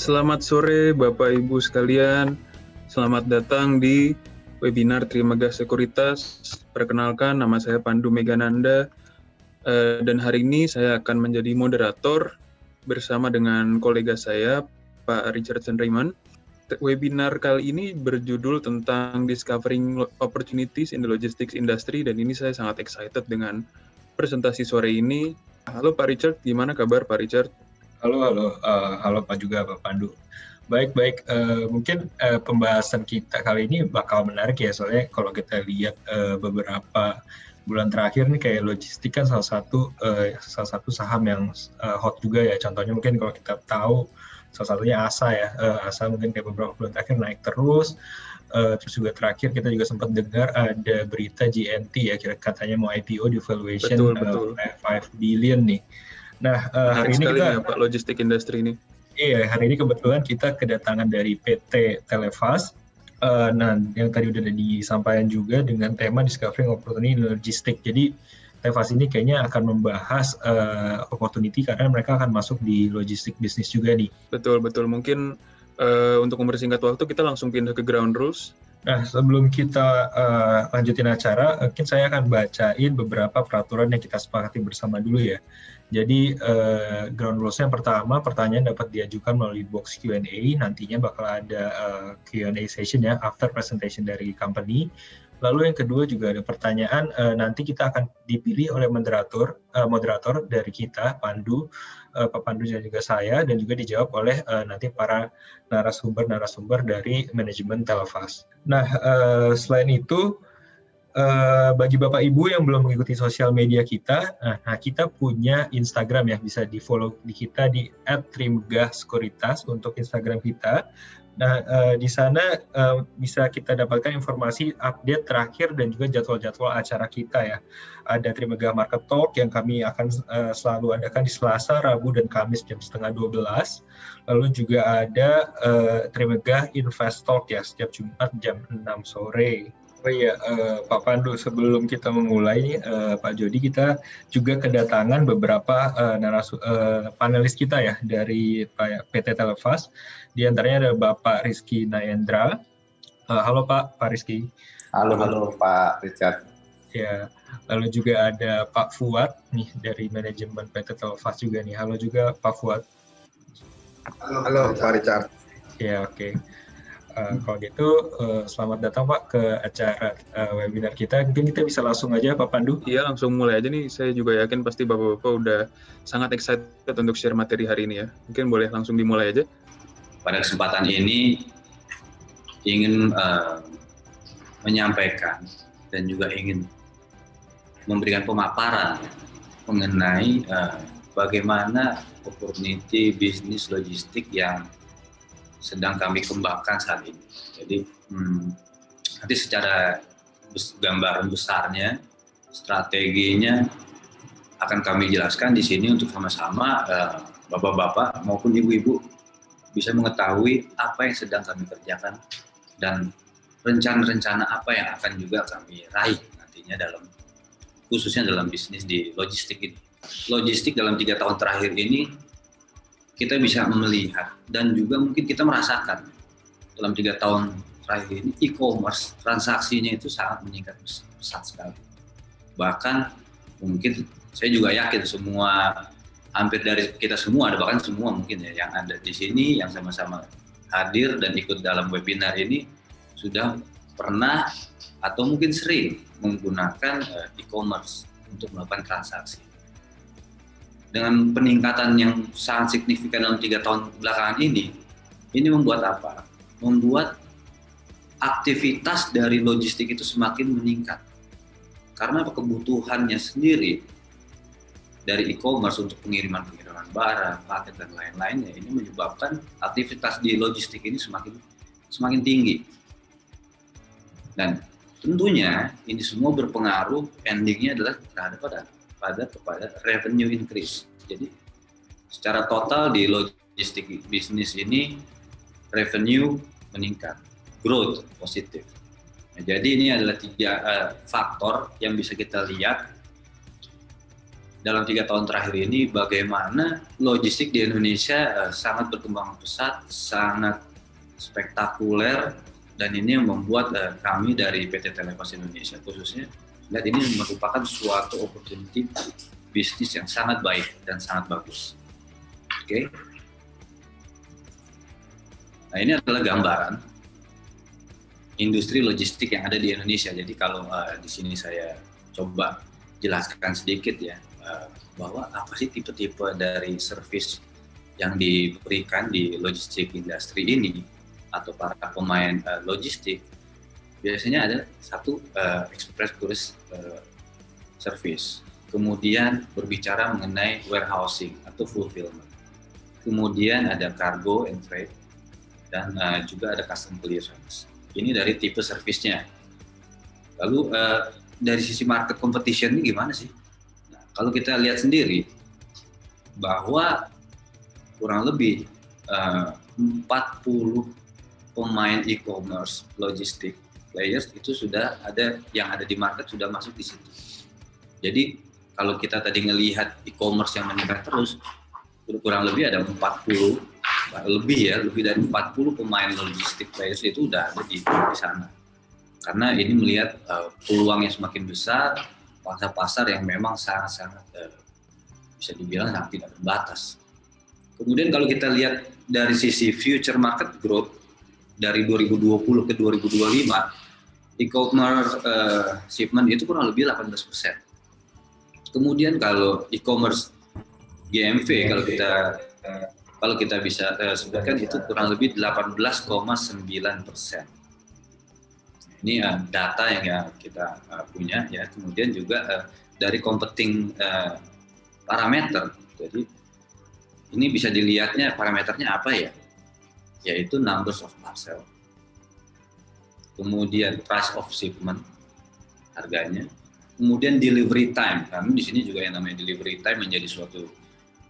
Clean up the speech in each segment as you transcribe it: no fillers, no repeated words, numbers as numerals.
Selamat sore Bapak Ibu sekalian. Selamat datang di webinar Trimegah Sekuritas. Perkenalkan, nama saya Pandu Megananda. Dan hari ini saya akan menjadi moderator bersama dengan kolega saya, Pak Richardson Raymond. Webinar kali ini berjudul tentang Discovering Opportunities in the Logistics Industry, dan ini saya sangat excited dengan presentasi sore ini. Halo Pak Richard, gimana kabar Pak Richard? Halo Pak juga Pak Pandu. Baik. Mungkin pembahasan kita kali ini bakal menarik ya, soalnya kalau kita lihat beberapa bulan terakhir nih kayak logistik kan salah satu saham yang hot juga ya. Contohnya mungkin kalau kita tahu salah satunya ASA ya. ASA mungkin kayak beberapa bulan terakhir naik terus. Terus juga terakhir kita juga sempat dengar ada berita GNT ya, katanya mau IPO di valuation 5 billion nih. Nah, hari ini kita Pak logistik industri ini. Iya, hari ini kebetulan kita kedatangan dari PT Televast. Nah, yang tadi udah disampaikan juga dengan tema Discovering Opportunity in Logistics. Jadi Televast ini kayaknya akan membahas opportunity karena mereka akan masuk di logistik bisnis juga nih. Betul. Mungkin untuk mempersingkat waktu kita langsung pindah ke ground rules. Nah, sebelum kita lanjutin acara, mungkin saya akan bacain beberapa peraturan yang kita sepakati bersama dulu ya. Jadi, ground rules yang pertama, pertanyaan dapat diajukan melalui box Q&A, nantinya bakal ada Q&A session ya, after presentation dari company. Lalu yang kedua juga ada pertanyaan, nanti kita akan dipilih oleh moderator dari kita, Pandu, Pak Pandu dan juga saya, dan juga dijawab oleh nanti para narasumber dari manajemen Televast. Nah, selain itu, bagi Bapak Ibu yang belum mengikuti sosial media kita, nah kita punya Instagram ya, bisa di-follow di kita di @trimegah-sekuritas untuk Instagram kita. Nah, di sana bisa kita dapatkan informasi update terakhir dan juga jadwal-jadwal acara kita ya. Ada Trimegah Market Talk yang kami akan selalu adakan di Selasa, Rabu, dan Kamis jam 11:30. Lalu juga ada Trimegah Invest Talk ya, setiap Jumat jam 6 sore. Oh iya, Pak Pandu, sebelum kita memulai, Pak Jody, kita juga kedatangan beberapa panelis kita ya dari PT Televast. Di antaranya ada Bapak Rizky Nayendra. Halo Pak Rizky. Halo Pak Richard. Ya, lalu juga ada Pak Fuad nih dari manajemen PT Televast juga nih. Halo juga Pak Fuad. Halo Pak Richard. Ya, oke. Kalau gitu, selamat datang Pak ke acara webinar kita. Mungkin kita bisa langsung aja Pak Pandu. Iya, langsung mulai aja nih. Saya juga yakin pasti Bapak-Bapak udah sangat excited untuk share materi hari ini ya. Mungkin boleh langsung dimulai aja. Pada kesempatan ini ingin menyampaikan dan juga ingin memberikan pemaparan mengenai bagaimana opportunity bisnis logistik yang sedang kami kembangkan saat ini. Jadi nanti secara gambaran besarnya, strateginya akan kami jelaskan di sini untuk sama-sama bapak-bapak maupun ibu-ibu bisa mengetahui apa yang sedang kami kerjakan dan rencana-rencana apa yang akan juga kami raih nantinya khususnya dalam bisnis di logistik ini. Logistik dalam 3 tahun terakhir ini kita bisa melihat dan juga mungkin kita merasakan dalam 3 tahun terakhir ini e-commerce transaksinya itu sangat meningkat pesat sekali. Bahkan mungkin saya juga yakin hampir dari kita semua, bahkan semua mungkin ya yang ada di sini yang sama-sama hadir dan ikut dalam webinar ini sudah pernah atau mungkin sering menggunakan e-commerce untuk melakukan transaksi. Dengan peningkatan yang sangat signifikan dalam 3 tahun belakangan ini membuat apa? Membuat aktivitas dari logistik itu semakin meningkat. Karena kebutuhannya sendiri dari e-commerce untuk pengiriman barang, paket, dan lain-lainnya ini menyebabkan aktivitas di logistik ini semakin tinggi. Dan tentunya ini semua berpengaruh, endingnya adalah kepada revenue increase. Jadi secara total di logistik bisnis ini revenue meningkat, growth positif. Nah, jadi ini adalah 3 faktor yang bisa kita lihat dalam 3 tahun terakhir ini bagaimana logistik di Indonesia sangat berkembang pesat, sangat spektakuler, dan ini yang membuat kami dari PT Telekos Indonesia khususnya lihat ini merupakan suatu opportunity bisnis yang sangat baik dan sangat bagus. Oke. Nah, ini adalah gambaran industri logistik yang ada di Indonesia. Jadi kalau di sini saya coba jelaskan sedikit ya, bahwa apa sih tipe-tipe dari service yang diberikan di logistik industri ini atau para pemain logistik. Biasanya ada satu express tourist service, kemudian berbicara mengenai warehousing atau fulfillment, kemudian ada cargo and freight, dan juga ada custom clearance. Ini dari tipe servisnya. Lalu dari sisi market competition ini gimana sih? Nah, kalau kita lihat sendiri bahwa kurang lebih 40 pemain e-commerce logistik players itu sudah ada yang ada di market, sudah masuk di situ. Jadi kalau kita tadi ngelihat e-commerce yang meningkat terus, kurang lebih ada 40 lebih dari 40 pemain logistik players itu udah ada di sana. Karena ini melihat peluang yang semakin besar, pasar-pasar yang memang sangat-sangat bisa dibilang sangat tidak terbatas. Kemudian kalau kita lihat dari sisi future market growth dari 2020 ke 2025, e-commerce shipment itu kurang lebih 18%. Kemudian kalau e-commerce GMV kalau kita bisa sebutkan itu kurang lebih 18,9%. Ini data yang kita punya ya. Kemudian juga dari competing parameter. Jadi ini bisa dilihatnya parameternya apa ya? Yaitu numbers of parcel. Kemudian price of shipment, harganya. Kemudian delivery time. Kami di sini juga yang namanya delivery time menjadi suatu,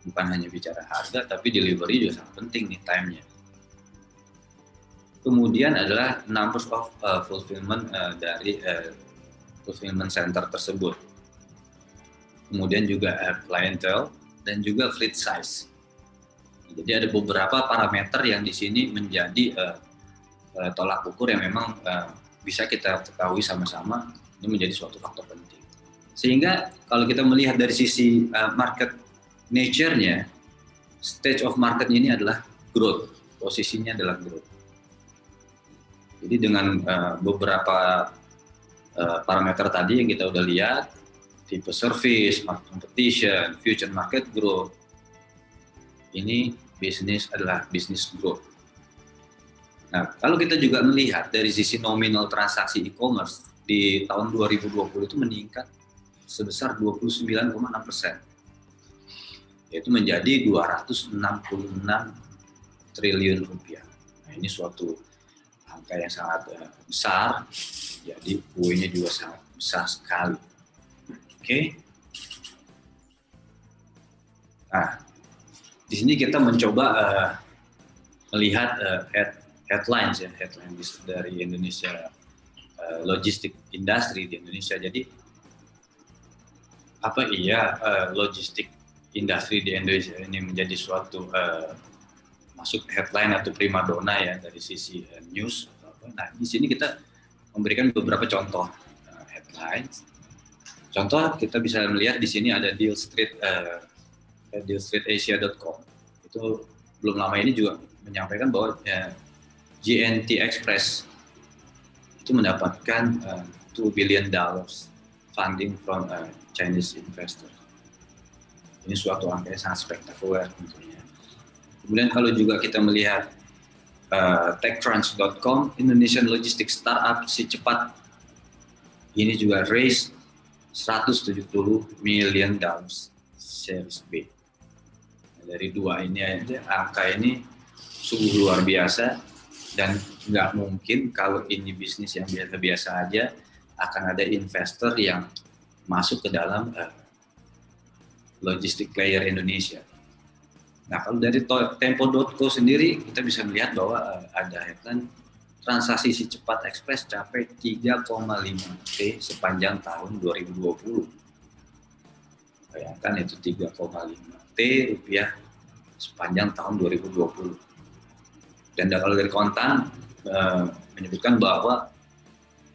bukan hanya bicara harga, tapi delivery juga sangat penting nih time-nya. Kemudian adalah numbers of fulfillment dari fulfillment center tersebut. Kemudian juga clientele dan juga fleet size. Jadi ada beberapa parameter yang di sini menjadi tolak ukur yang memang bisa kita ketahui sama-sama, ini menjadi suatu faktor penting. Sehingga kalau kita melihat dari sisi market nature-nya, stage of market ini adalah growth, posisinya adalah growth. Jadi dengan beberapa parameter tadi yang kita udah lihat, tipe service, market competition, future market growth, ini bisnis adalah bisnis growth. Nah, kalau kita juga melihat dari sisi nominal transaksi e-commerce di tahun 2020 itu meningkat sebesar 29,6%, yaitu menjadi 266 triliun rupiah. Nah, ini suatu angka yang sangat besar, jadi kue-nya juga sangat besar sekali. Oke. Nah, di sini kita mencoba melihat headlines dari Indonesia logistik industri di Indonesia. Jadi apa iya logistik industri di Indonesia ini menjadi suatu masuk headline atau primadona ya dari sisi news. Nah, di sini kita memberikan beberapa contoh headlines. Contoh kita bisa melihat di sini ada dealstreetasia.com. Itu belum lama ini juga menyampaikan bahwa GNT Express itu mendapatkan $2 billion funding from Chinese investor. Ini suatu angka yang sangat spektakuler tentunya. Kemudian kalau juga kita melihat techtrans.com, Indonesian Logistics Startup si cepat, ini juga raise $170 million Series B. Dari dua ini aja, angka ini sungguh luar biasa. Dan nggak mungkin kalau ini bisnis yang biasa-biasa aja akan ada investor yang masuk ke dalam logistik player Indonesia. Nah, kalau dari Tempo.co sendiri kita bisa melihat bahwa ada headline transaksi si cepat ekspres capai 3,5 T sepanjang tahun 2020. Bayangkan itu 3,5 T rupiah sepanjang tahun 2020. Dan kalau dari kontan menyebutkan bahwa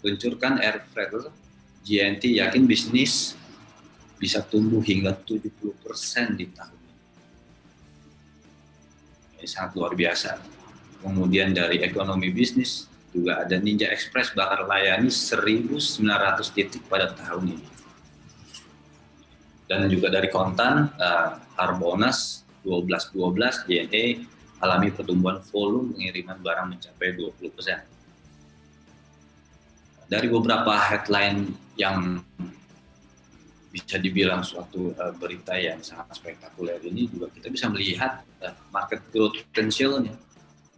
luncurkan air freighter, JNT yakin bisnis bisa tumbuh hingga 70% di tahun ini. Ini sangat luar biasa. Kemudian dari ekonomi bisnis juga ada Ninja Express bakal layani 1.900 titik pada tahun ini. Dan juga dari kontan, Harbolnas 12-12 JNE alami pertumbuhan volume pengiriman barang mencapai 20%. Dari beberapa headline yang bisa dibilang suatu berita yang sangat spektakuler ini juga kita bisa melihat market growth potential-nya,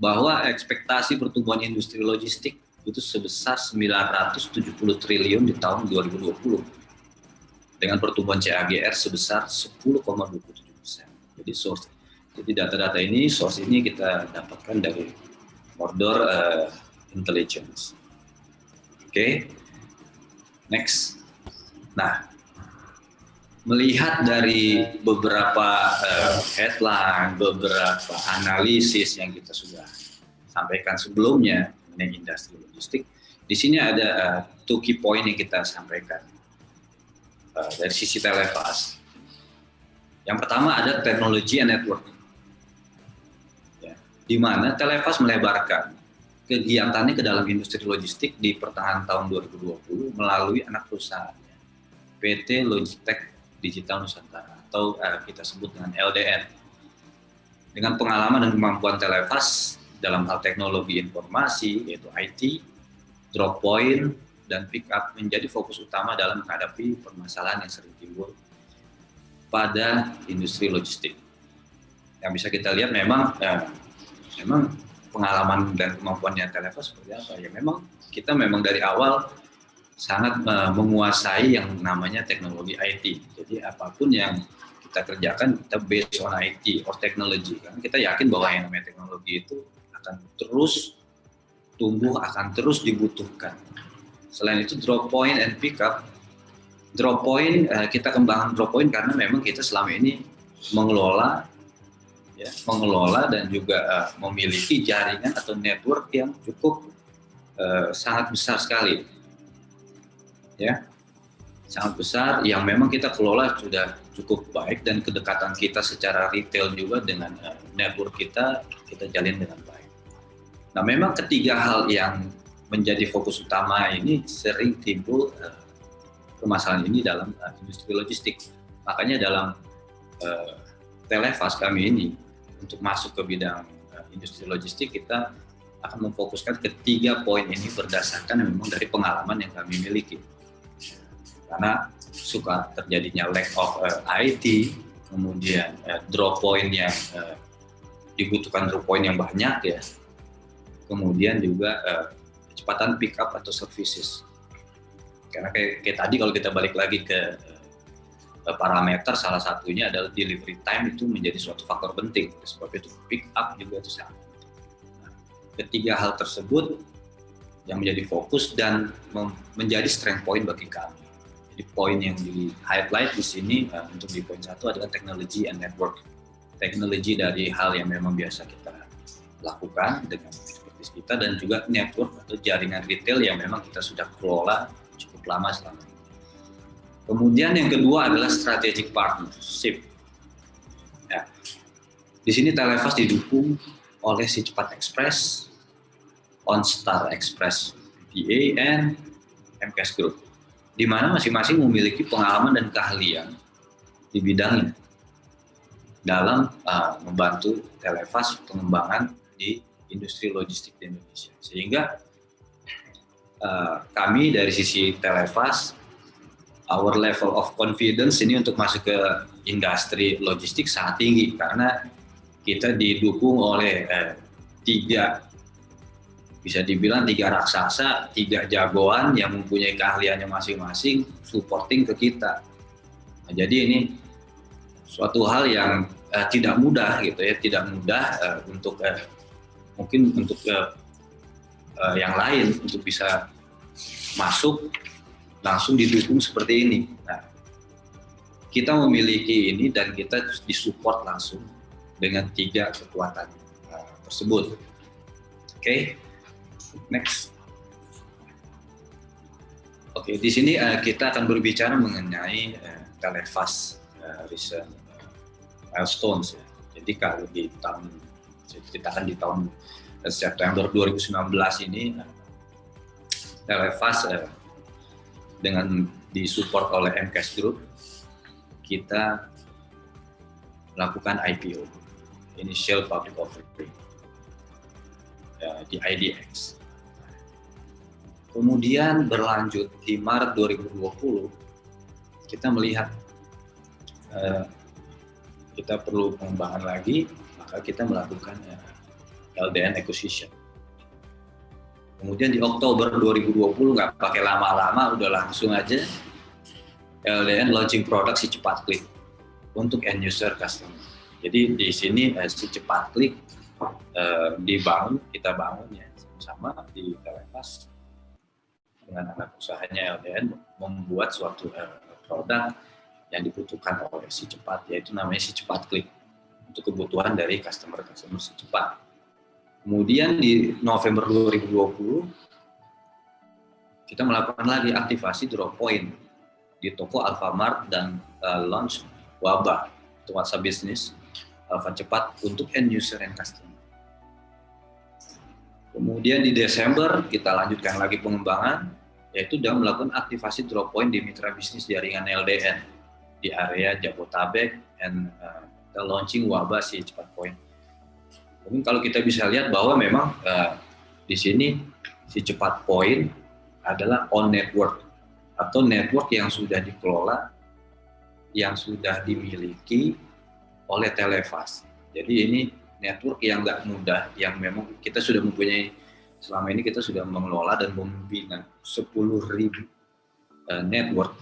bahwa ekspektasi pertumbuhan industri logistik itu sebesar 970 triliun di tahun 2020 dengan pertumbuhan CAGR sebesar 10,27%. Jadi data-data ini, source ini kita dapatkan dari Mordor Intelligence. Oke, next. Nah, melihat dari beberapa headline, beberapa analisis yang kita sudah sampaikan sebelumnya mengenai industri logistik, di sini ada 2 key point yang kita sampaikan dari sisi Telepas. Yang pertama ada teknologi and networking, ya, di mana Telepas melebarkan kegiatannya ke dalam industri logistik di pertengahan tahun 2020 melalui anak perusahaannya, PT Logitech Digital Nusantara atau kita sebut dengan LDN. Dengan pengalaman dan kemampuan Telepas dalam hal teknologi informasi yaitu IT, drop point, dan pick up menjadi fokus utama dalam menghadapi permasalahan yang sering timbul pada industri logistik. Yang bisa kita lihat memang pengalaman dan kemampuannya Telepas seperti apa ya, kita dari awal sangat menguasai yang namanya teknologi IT. Jadi apapun yang kita kerjakan kita based on IT or technology, karena kita yakin bahwa yang namanya teknologi itu akan terus tumbuh, akan terus dibutuhkan. Selain itu drop point and pick up. Drop point, kita kembangkan drop point karena memang kita selama ini mengelola dan juga memiliki jaringan atau network yang cukup sangat besar sekali, ya, sangat besar yang memang kita kelola sudah cukup baik, dan kedekatan kita secara retail juga dengan network kita jalin dengan baik. Nah, memang ketiga hal yang menjadi fokus utama ini sering timbul permasalahan ini dalam industri logistik. Makanya dalam Telepas kami ini untuk masuk ke bidang industri logistik, kita akan memfokuskan ketiga poin ini berdasarkan memang dari pengalaman yang kami miliki. Karena suka terjadinya lack of IT, kemudian drop point yang dibutuhkan drop point yang banyak ya, kemudian juga kecepatan pick up atau services. Karena kayak tadi kalau kita balik lagi ke parameter, salah satunya adalah delivery time itu menjadi suatu faktor penting. Sebab itu pick up juga itu sangat penting. Nah, ketiga hal tersebut yang menjadi fokus dan menjadi strength point bagi kami. Jadi poin yang di highlight di sini untuk di poin 1 adalah technology and network. Teknologi dari hal yang memang biasa kita lakukan dengan expertise kita, dan juga network atau jaringan retail yang memang kita sudah kelola cukup lama selama ini. Kemudian yang kedua adalah strategic partnership. Ya. Di sini Telepas didukung oleh Si Cepat Express, OnStar Express PPA, and MKS Group, di mana masing-masing memiliki pengalaman dan keahlian di bidangnya dalam membantu Telepas pengembangan di industri logistik di Indonesia. Sehingga kami dari sisi Telepas, our level of confidence ini untuk masuk ke industri logistik sangat tinggi, karena kita didukung oleh bisa dibilang tiga raksasa, 3 jagoan yang mempunyai keahliannya masing-masing supporting ke kita. Nah, jadi ini suatu hal yang tidak mudah gitu ya, tidak mudah untuk mungkin untuk yang lain untuk bisa masuk langsung didukung seperti ini. Nah, kita memiliki ini dan kita disupport langsung dengan 3 kekuatan tersebut. Oke, next. Oke, di sini kita akan berbicara mengenai Televast recent milestones. Ya. Jadi kalau di tahun, saya ceritakan di tahun September 2019 ini, Televast dengan disupport oleh MCAS Group, kita melakukan IPO, Initial Public Offering, di IDX. Kemudian berlanjut di Maret 2020, kita melihat kita perlu pengembangan lagi, maka kita melakukan LDN acquisition. Kemudian di Oktober 2020, nggak pakai lama-lama, udah langsung aja LDN launching produk si cepat klik untuk end user customer. Jadi di sini si cepat klik dibangun, kita bangun ya sama di Televast dengan anak usahanya LDN membuat suatu produk yang dibutuhkan oleh si cepat, yaitu namanya si cepat klik untuk kebutuhan dari customer si cepat. Kemudian di November 2020 kita melakukan lagi aktivasi drop point di toko Alfamart dan launch Waba untuk WhatsApp Business Alfa cepat untuk end user and customer. Kemudian di Desember kita lanjutkan lagi pengembangan, yaitu dengan melakukan aktivasi drop point di mitra bisnis jaringan LDN di area Jabotabek and launching Waba si cepat point. Mungkin kalau kita bisa lihat bahwa memang di sini si cepat point adalah on network atau network yang sudah dikelola, yang sudah dimiliki oleh Televast. Jadi ini network yang nggak mudah, yang memang kita sudah mempunyai, selama ini kita sudah mengelola dan membina 10.000 network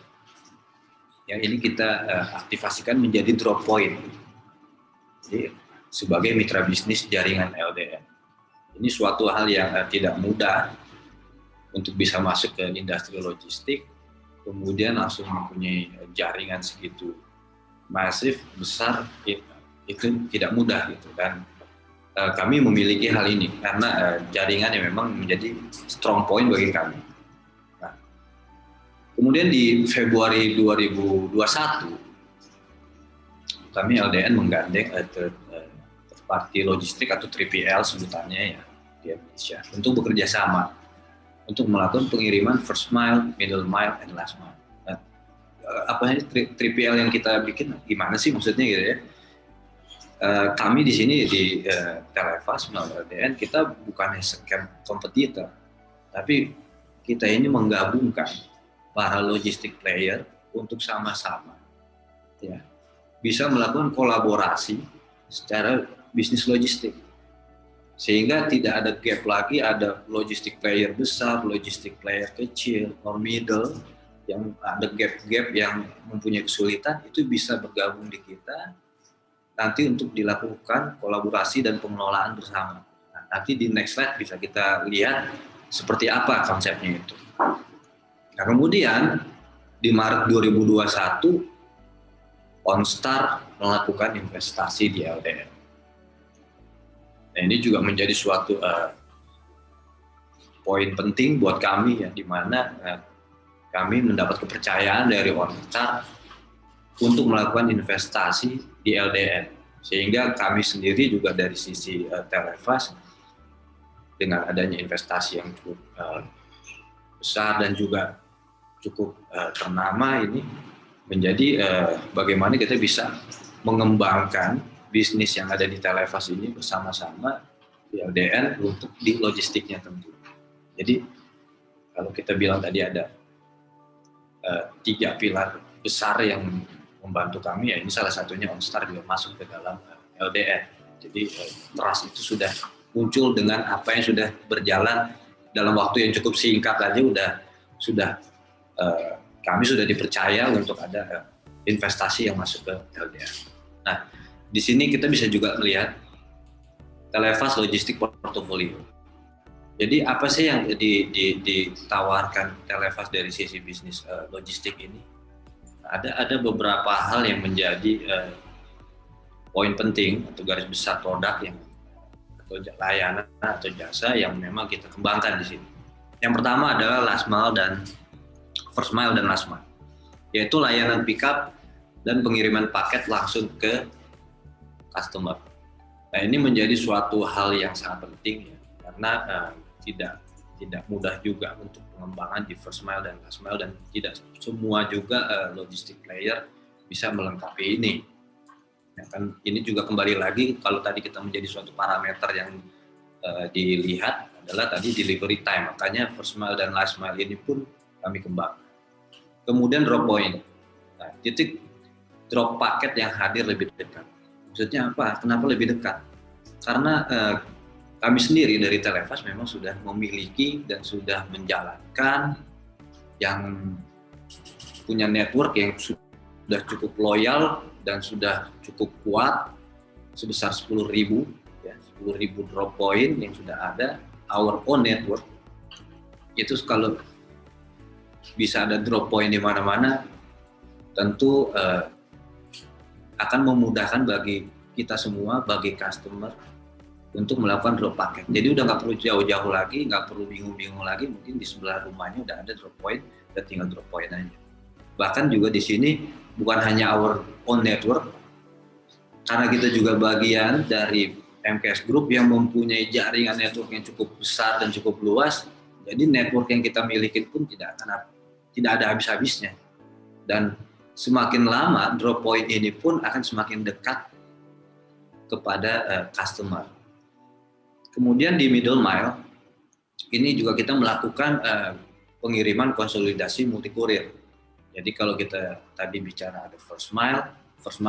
yang ini kita aktifasikan menjadi drop point. Jadi sebagai mitra bisnis jaringan LDN. Ini suatu hal yang tidak mudah untuk bisa masuk ke industri logistik, kemudian langsung mempunyai jaringan segitu masif, besar, itu tidak mudah gitu kan. Kami memiliki hal ini karena jaringan yang memang menjadi strong point bagi kami. Nah, kemudian di Februari 2021, kami LDN menggandeng party logistik atau 3PL sebutannya ya di Indonesia untuk bekerja sama untuk melakukan pengiriman first mile, middle mile, and last mile. Nah, apa 3PL yang kita bikin gimana sih maksudnya gitu ya? Kami di sini di Televast melalui LDN kita bukannya scam kompetitor, tapi kita ini menggabungkan para logistik player untuk sama-sama ya bisa melakukan kolaborasi secara bisnis logistik, sehingga tidak ada gap lagi, ada logistik player besar, logistik player kecil, or middle, yang ada gap-gap yang mempunyai kesulitan, itu bisa bergabung di kita nanti untuk dilakukan kolaborasi dan pengelolaan bersama. Nah, nanti di next slide bisa kita lihat seperti apa konsepnya itu. Nah, kemudian di Maret 2021 OnStar melakukan investasi di LDN. Nah, ini juga menjadi suatu poin penting buat kami ya, di mana kami mendapat kepercayaan dari OnStar untuk melakukan investasi di LDN, sehingga kami sendiri juga dari sisi Televast dengan adanya investasi yang cukup besar dan juga cukup ternama ini menjadi bagaimana kita bisa mengembangkan bisnis yang ada di Televast ini bersama-sama di LDN untuk di logistiknya tentu. Jadi kalau kita bilang tadi ada 3 pilar besar yang membantu kami, ya ini salah satunya OnStar juga masuk ke dalam LDN. Jadi trust itu sudah muncul dengan apa yang sudah berjalan dalam waktu yang cukup singkat aja kami sudah dipercaya untuk ada investasi yang masuk ke LDN. Nah, di sini kita bisa juga melihat Televast Logistik Portfolio. Jadi apa sih yang ditawarkan Televast dari sisi bisnis logistik ini? Ada beberapa hal yang menjadi poin penting atau garis besar produk yang atau layanan atau jasa yang memang kita kembangkan di sini. Yang pertama adalah last mile dan first mile dan last mile, yaitu layanan pickup dan pengiriman paket langsung ke customer. Nah, ini menjadi suatu hal yang sangat penting ya, karena tidak mudah juga untuk pengembangan di first mile dan last mile, dan tidak semua juga logistik player bisa melengkapi ini. Ya kan, ini juga kembali lagi kalau tadi kita menjadi suatu parameter yang dilihat adalah tadi delivery time, makanya first mile dan last mile ini pun kami kembangkan. Kemudian drop point, nah, titik drop paket yang hadir lebih dekat. Maksudnya apa? Kenapa lebih dekat? Karena kami sendiri dari Televas memang sudah memiliki dan sudah menjalankan yang punya network yang sudah cukup loyal dan sudah cukup kuat sebesar 10.000 ya, 10.000 drop point yang sudah ada, our own network. Itu kalau bisa ada drop point di mana-mana, tentu akan memudahkan bagi kita semua, bagi customer untuk melakukan drop paket. Jadi udah nggak perlu jauh-jauh lagi, nggak perlu bingung-bingung lagi, mungkin di sebelah rumahnya udah ada drop point, dan tinggal drop point aja. Bahkan juga di sini bukan hanya our own network, karena kita juga bagian dari MKS Group yang mempunyai jaringan network yang cukup besar dan cukup luas, jadi network yang kita miliki pun tidak ada habis-habisnya. Dan semakin lama drop point ini pun akan semakin dekat kepada customer. Kemudian di middle mile ini juga kita melakukan pengiriman konsolidasi multi kurir. Jadi kalau kita tadi bicara ada first mile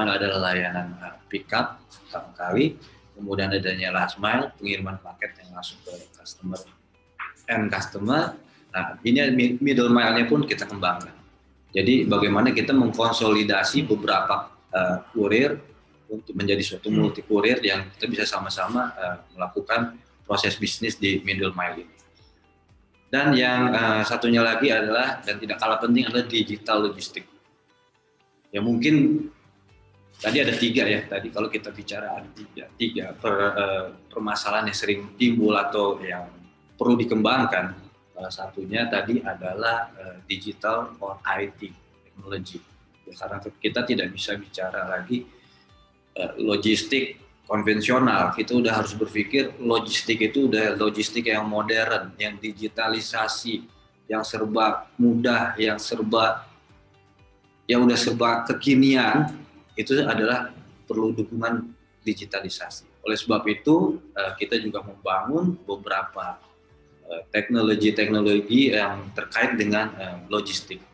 adalah layanan pickup pertama kali, kemudian adanya last mile pengiriman paket yang langsung ke customer. Nah, ini middle mile-nya pun kita kembangkan. Jadi bagaimana kita mengkonsolidasi beberapa kurir untuk menjadi suatu multi kurir yang kita bisa sama-sama melakukan proses bisnis di middle mile ini. Dan yang satunya lagi adalah, dan tidak kalah penting, adalah digital logistik. Ya mungkin tadi ada 3 ya, tadi kalau kita bicara ada 3 permasalahan yang sering timbul atau yang perlu dikembangkan. Salah satunya tadi adalah digital or IT, teknologi. Ya, karena kita tidak bisa bicara lagi logistik konvensional, kita udah harus berpikir logistik itu udah logistik yang modern, yang digitalisasi, yang serba mudah, yang udah serba kekinian, itu adalah perlu dukungan digitalisasi. Oleh sebab itu kita juga membangun beberapa teknologi yang terkait dengan logistik.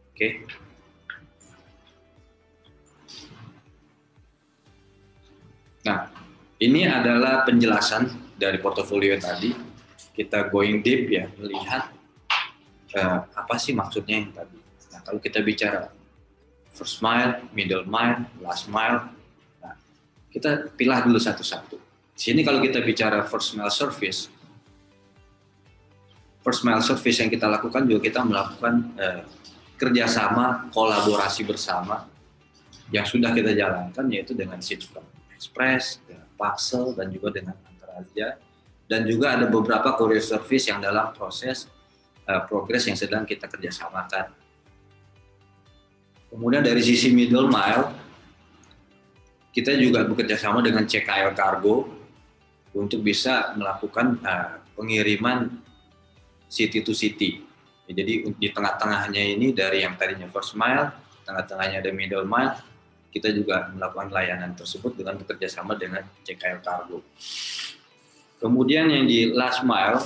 Oke. Nah, ini adalah penjelasan dari portofolio tadi. Kita going deep ya, melihat apa sih maksudnya yang tadi. Nah, kalau kita bicara first mile, middle mile, last mile, nah, kita pilah dulu satu-satu. Di sini kalau kita bicara first mile service yang kita lakukan juga kita melakukan kerjasama, kolaborasi bersama yang sudah kita jalankan, yaitu dengan Sitplan Express, dengan Paxel, dan juga dengan Antaraja, dan juga ada beberapa courier service yang dalam proses progres yang sedang kita kerjasamakan. Kemudian dari sisi middle mile, kita juga bekerja sama dengan CKL Cargo untuk bisa melakukan pengiriman city to city. Jadi di tengah-tengahnya ini dari yang tadinya first mile, tengah-tengahnya ada middle mile, kita juga melakukan layanan tersebut dengan bekerja sama dengan CKL Cargo. Kemudian yang di last mile,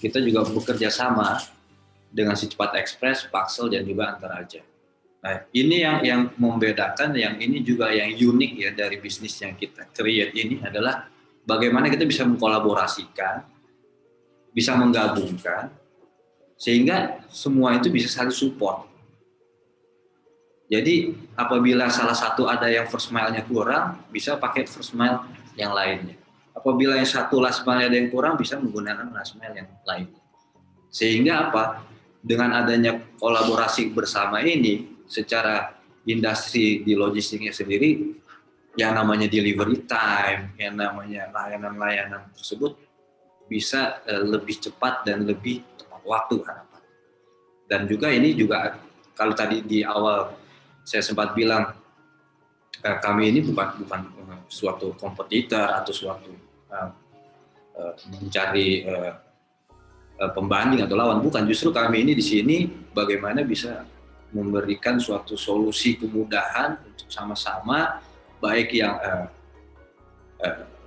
kita juga bekerja sama dengan Cepat Express, Paxel, dan juga Antaraja. Nah, ini yang membedakan, yang ini juga yang unik ya dari bisnis yang kita create ini adalah bagaimana kita bisa mengkolaborasikan, bisa menggabungkan, sehingga semua itu bisa saling support. Jadi apabila salah satu ada yang first mile-nya kurang, bisa pakai first mile yang lainnya. Apabila yang satu last mile ada yang kurang, bisa menggunakan last mile yang lainnya. Sehingga apa? dengan adanya kolaborasi bersama ini, secara industri di logistiknya sendiri, yang namanya delivery time, yang namanya layanan-layanan tersebut bisa lebih cepat dan lebih tepat waktu harapan. Dan juga ini juga kalau tadi di awal saya sempat bilang kami ini bukan suatu kompetitor atau suatu mencari pembanding atau lawan, bukan. Justru kami ini di sini bagaimana bisa memberikan suatu solusi kemudahan untuk sama-sama, baik yang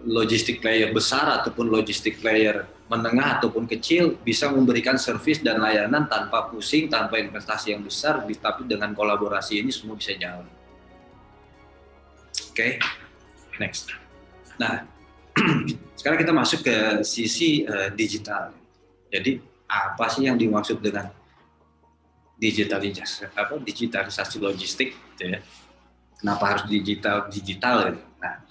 logistik player besar ataupun logistik player menengah ataupun kecil, bisa memberikan servis dan layanan tanpa pusing, tanpa investasi yang besar, tapi dengan kolaborasi ini semua bisa jalan. Oke, next. Nah, sekarang kita masuk ke sisi digital. Jadi apa sih yang dimaksud dengan digitalisasi logistik? Gitu ya. Kenapa harus digital? Gitu. Nah,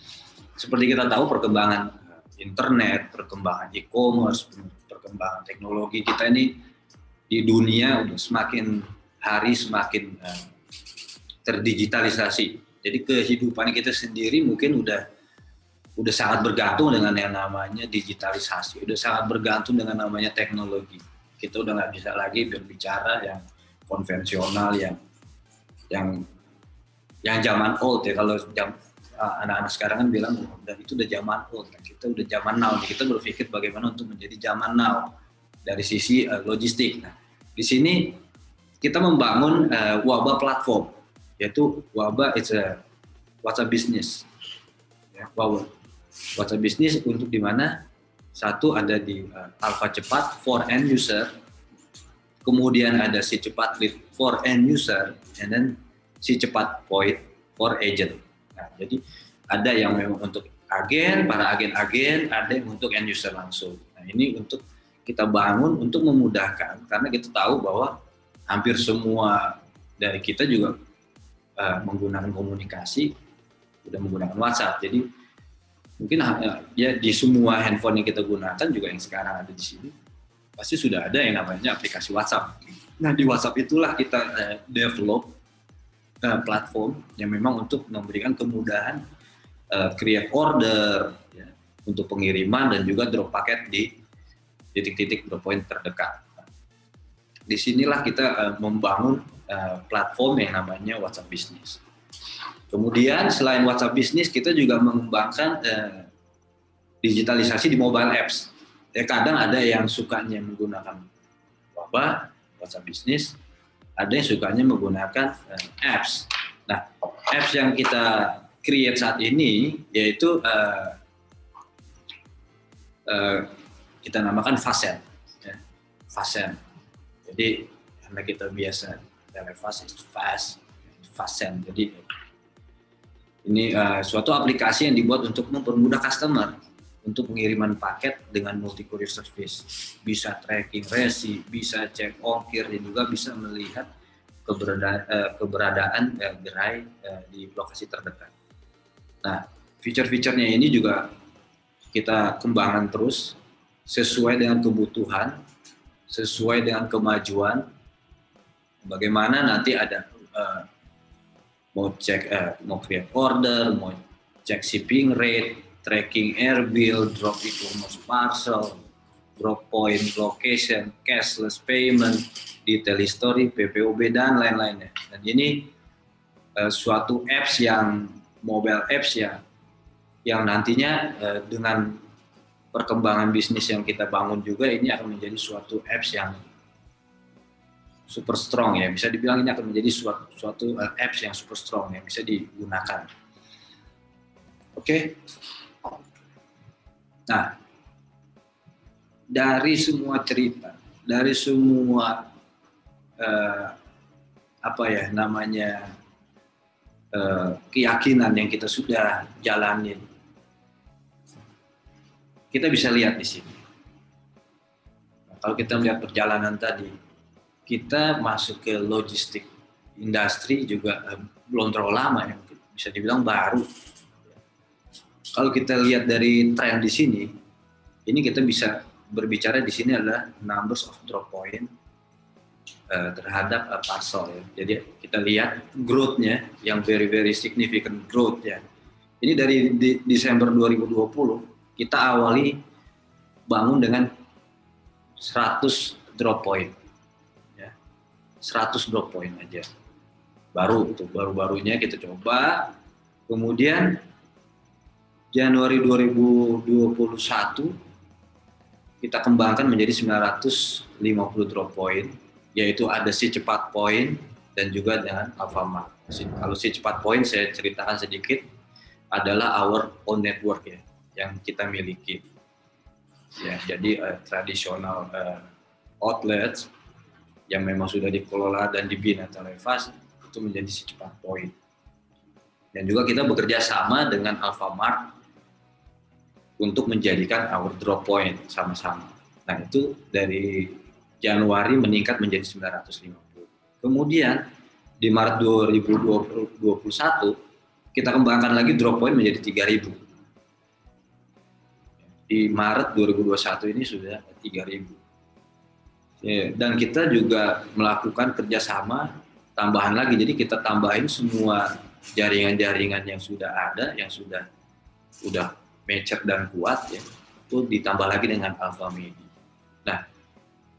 seperti kita tahu perkembangan internet, perkembangan e-commerce, perkembangan teknologi kita ini di dunia udah semakin hari semakin terdigitalisasi. Jadi kehidupan kita sendiri mungkin udah sangat bergantung dengan yang namanya digitalisasi, udah sangat bergantung dengan namanya teknologi. Kita udah nggak bisa lagi berbicara yang konvensional, yang zaman old ya. Kalau anak-anak sekarang kan bilang itu udah zaman old, kita udah zaman now. Kita berpikir bagaimana untuk menjadi zaman now dari sisi logistik. Nah, di sini kita membangun Waba platform, yaitu Waba it's a WhatsApp business. Ya, WhatsApp business untuk di mana satu ada di Alpha cepat for end user, kemudian ada si cepat lead for end user, and then si cepat point for agent. Nah, jadi ada yang memang untuk agen, para agen-agen, ada yang untuk end user langsung. Nah, ini untuk kita bangun untuk memudahkan, karena kita tahu bahwa hampir semua dari kita juga menggunakan komunikasi, udah menggunakan WhatsApp. Jadi mungkin ya di semua handphone yang kita gunakan juga yang sekarang ada di sini, pasti sudah ada yang namanya aplikasi WhatsApp. Nah, di WhatsApp itulah kita develop platform yang memang untuk memberikan kemudahan create order ya, untuk pengiriman dan juga drop paket di titik-titik drop point terdekat. Disinilah kita membangun platform yang namanya WhatsApp Business. Kemudian selain WhatsApp Business, kita juga mengembangkan digitalisasi di mobile apps. Ya, kadang ada yang sukanya menggunakan WhatsApp Business, ada yang sukanya menggunakan apps. Nah, apps yang kita create saat ini yaitu kita namakan Fasen. Ya, Fasen. Jadi karena kita biasa Fasen. Jadi ini suatu aplikasi yang dibuat untuk mempermudah customer untuk pengiriman paket dengan multi courier service, bisa tracking resi, bisa cek ongkir, dan juga bisa melihat keberadaan gerai di lokasi terdekat. Nah, fitur-fiturnya ini juga kita kembangkan terus sesuai dengan kebutuhan, sesuai dengan kemajuan. Bagaimana nanti ada mau create order, mau cek shipping rate, tracking air bill, drop e-commerce parcel, drop point location, cashless payment, detail history, PPOB, dan lain-lainnya. Dan ini suatu apps mobile apps yang nantinya dengan perkembangan bisnis yang kita bangun juga, ini akan menjadi suatu apps yang super strong ya. Bisa dibilang ini akan menjadi suatu apps yang super strong yang bisa digunakan. Oke. Nah, dari semua cerita, dari semua keyakinan yang kita sudah jalanin, kita bisa lihat di sini. Nah, kalau kita melihat perjalanan tadi, kita masuk ke logistik industri juga belum terlalu lama ya, bisa dibilang baru. Kalau kita lihat dari tren di sini, ini kita bisa berbicara di sini adalah numbers of drop point, terhadap parcel ya. Jadi kita lihat growth-nya yang very significant growth ya. Ini dari Desember 2020 kita awali bangun dengan 100 drop point ya. 100 drop point aja. Baru-barunya kita coba. Kemudian Januari 2021 kita kembangkan menjadi 950 drop point, yaitu ada si cepat point dan juga dengan Alfamart. Kalau si cepat point saya ceritakan sedikit, adalah our own network ya, yang kita miliki. Ya, jadi tradisional outlets yang memang sudah dikelola dan dibina Televas itu menjadi si cepat point. Dan juga kita bekerja sama dengan Alfamart untuk menjadikan our drop point sama-sama. Nah itu dari Januari meningkat menjadi 950. Kemudian di Maret 2021 kita kembangkan lagi drop point menjadi 3.000. Di Maret 2021 ini sudah 3.000. Ya, dan kita juga melakukan kerjasama tambahan lagi. Jadi kita tambahin semua jaringan-jaringan yang sudah ada, yang sudah mature dan kuat ya, itu ditambah lagi dengan Alfamidi. Nah,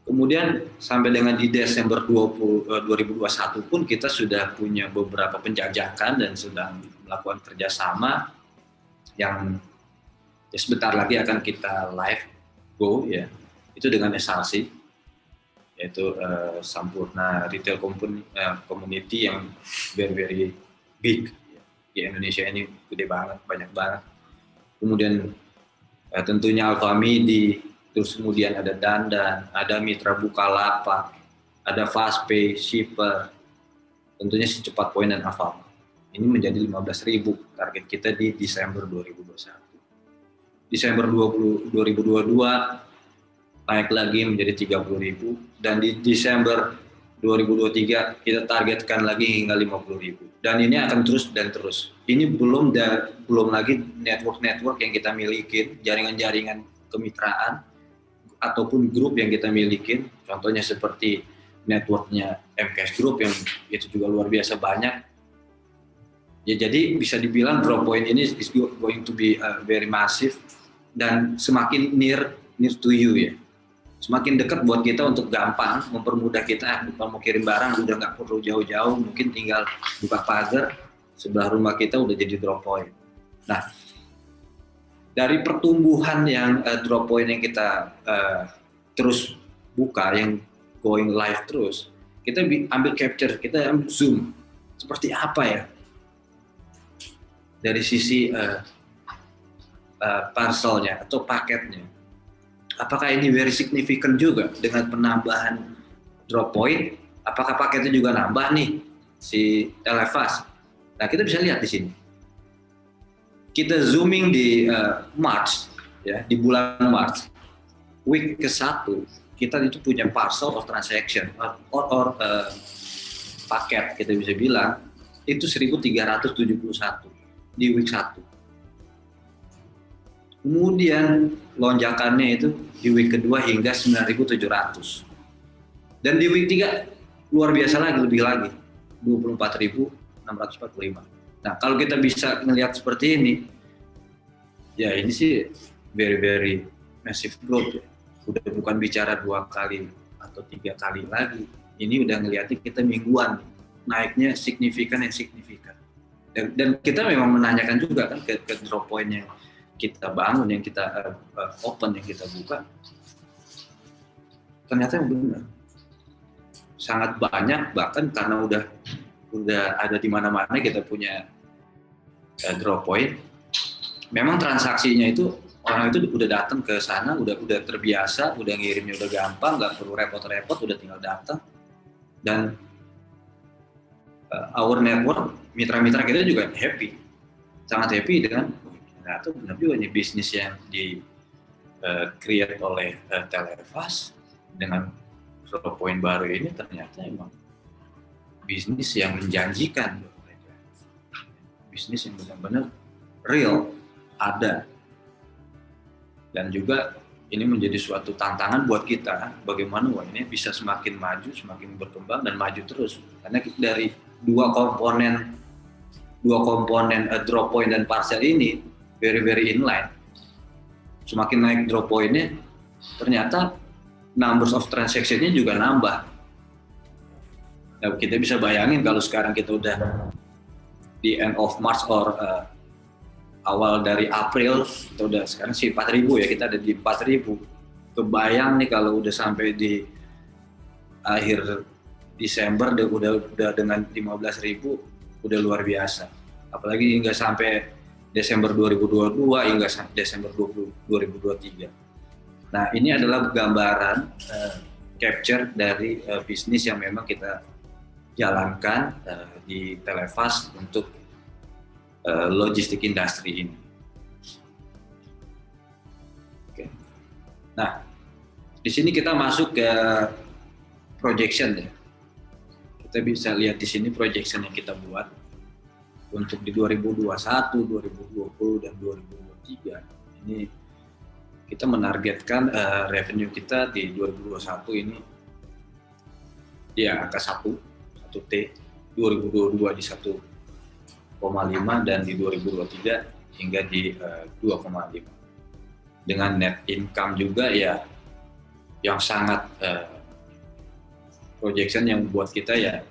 kemudian sampai dengan di Desember 2021 pun kita sudah punya beberapa penjajakan dan sedang melakukan kerjasama yang ya sebentar lagi akan kita live go ya, itu dengan SLC, yaitu Sampurna Retail Community yang very big di Indonesia ini, gede banget, banyak banget. Kemudian tentunya Alfamidi, terus kemudian ada Dandan, ada Mitra Bukalapak, ada Fastpay, Shipper, tentunya si cepat point dan Alfamart. Ini menjadi 15.000 target kita di Desember 2021. Desember 2022 naik lagi menjadi 30.000 dan di Desember 2023 kita targetkan lagi hingga 50.000 dan ini akan terus dan terus. Ini belum lagi network yang kita miliki, jaringan-jaringan kemitraan ataupun grup yang kita miliki. Contohnya seperti networknya MKS Group yang itu juga luar biasa banyak. Ya jadi bisa dibilang drop point ini is going to be very massive dan semakin near to you ya. Semakin dekat buat kita untuk gampang mempermudah kita kalau mau kirim barang udah nggak perlu jauh-jauh, mungkin tinggal buka pagar sebelah rumah kita udah jadi drop point. Nah dari pertumbuhan yang drop point yang kita terus buka, yang going live terus, kita ambil capture, kita ambil zoom seperti apa ya dari sisi parcelnya atau paketnya. Apakah ini very significant juga dengan penambahan drop point? Apakah paketnya juga nambah nih si Televas? Nah kita bisa lihat di sini. Kita zooming di March, ya di bulan March, week ke-1 kita itu punya parcel of transaction or paket kita bisa bilang itu 1.371 di week 1. Kemudian lonjakannya itu di week kedua hingga 9.700. Dan di week 3 luar biasa lagi, lebih lagi 24.645. Nah kalau kita bisa melihat seperti ini, ya ini sih very massive growth ya. Udah bukan bicara 2 kali atau 3 kali lagi. Ini udah ngeliatin kita mingguan naiknya signifikan. Dan kita memang menanyakan juga kan ke drop point yang kita bangun, yang kita open, yang kita buka, ternyata yang benar sangat banyak, bahkan karena udah ada di mana-mana kita punya drop point. Memang transaksinya itu orang itu udah datang ke sana, udah terbiasa, udah ngirimnya udah gampang, nggak perlu repot-repot, udah tinggal datang. Dan our network, mitra-mitra kita juga sangat happy dengan nah itu benar juga nih bisnis yang di create oleh Televas dengan drop point baru ini ternyata emang bisnis yang menjanjikan, bisnis yang benar-benar real, ada, dan juga ini menjadi suatu tantangan buat kita, bagaimana ini bisa semakin maju, semakin berkembang dan maju terus. Karena dari dua komponen drop point dan parcel ini very inline. Semakin naik drop point-nya, ternyata numbers of transaction-nya juga nambah. Nah, kita bisa bayangin kalau sekarang kita udah di end of March or awal dari April, kita udah sekarang sih 4.000 ya, kita ada di 4.000. Kebayang nih kalau udah sampai di akhir Desember udah dengan 15.000, udah luar biasa. Apalagi hingga sampai Desember 2022 hingga Desember 2023. Nah, ini adalah gambaran capture dari bisnis yang memang kita jalankan di Telefast untuk logistik industri ini. Oke. Nah, di sini kita masuk ke projection ya. Kita bisa lihat di sini projection yang kita buat untuk di 2021, 2020 dan 2023. Ini kita menargetkan revenue kita di 2021 ini di angka 1T, 2022 di 1,5 dan di 2023 hingga di 2,5. Dengan net income juga ya yang sangat projection yang buat kita ya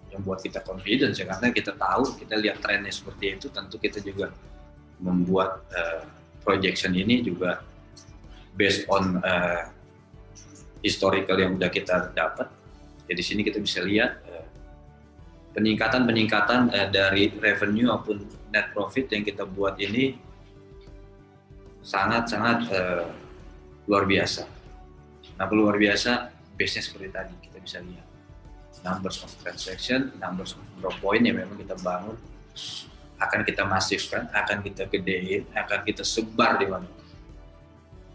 yang buat kita confidence ya, karena kita tahu, kita lihat trennya seperti itu, tentu kita juga membuat projection ini juga based on historical yang udah kita dapat. Jadi di sini kita bisa lihat peningkatan dari revenue maupun net profit yang kita buat ini sangat luar biasa. Nah, luar biasa base-nya seperti tadi kita bisa lihat numbers of transaction, numbers of drop point yang memang kita bangun akan kita masifkan, akan kita gedein, akan kita sebar di mana.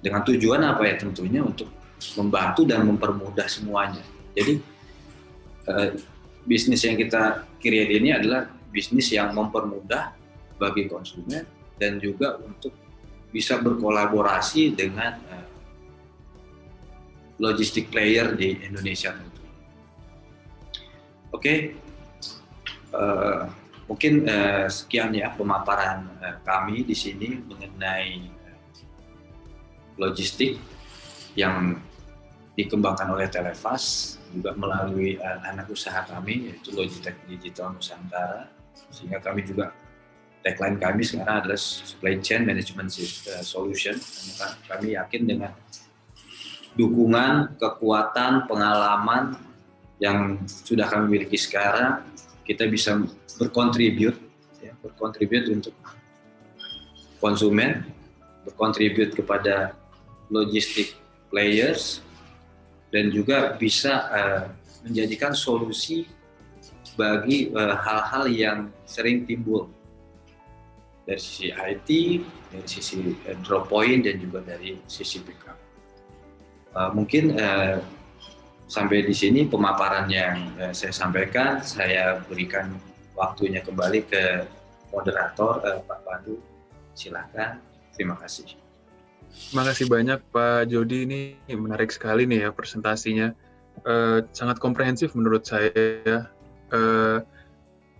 Dengan tujuan apa ya? Tentunya untuk membantu dan mempermudah semuanya. Jadi bisnis yang kita create ini adalah bisnis yang mempermudah bagi konsumen dan juga untuk bisa berkolaborasi dengan logistik player di Indonesia tentu. Oke, mungkin sekian ya pemaparan kami di sini mengenai logistik yang dikembangkan oleh Telefast juga melalui anak usaha kami yaitu Logitech Digital Nusantara, sehingga kami juga tagline kami sekarang adalah Supply Chain Management Solution. Karena kami yakin dengan dukungan, kekuatan, pengalaman yang sudah kami miliki sekarang, kita bisa berkontribut untuk konsumen, berkontribut kepada logistik players, dan juga bisa menjadikan solusi bagi hal-hal yang sering timbul dari sisi IT, dari sisi drop point, dan juga dari sisi pickup. Mungkin sampai di sini pemaparan yang saya sampaikan. Saya berikan waktunya kembali ke moderator Pak Pandu. Silakan. Terima kasih. Terima kasih banyak Pak Jody, ini menarik sekali nih ya presentasinya. Sangat komprehensif menurut saya.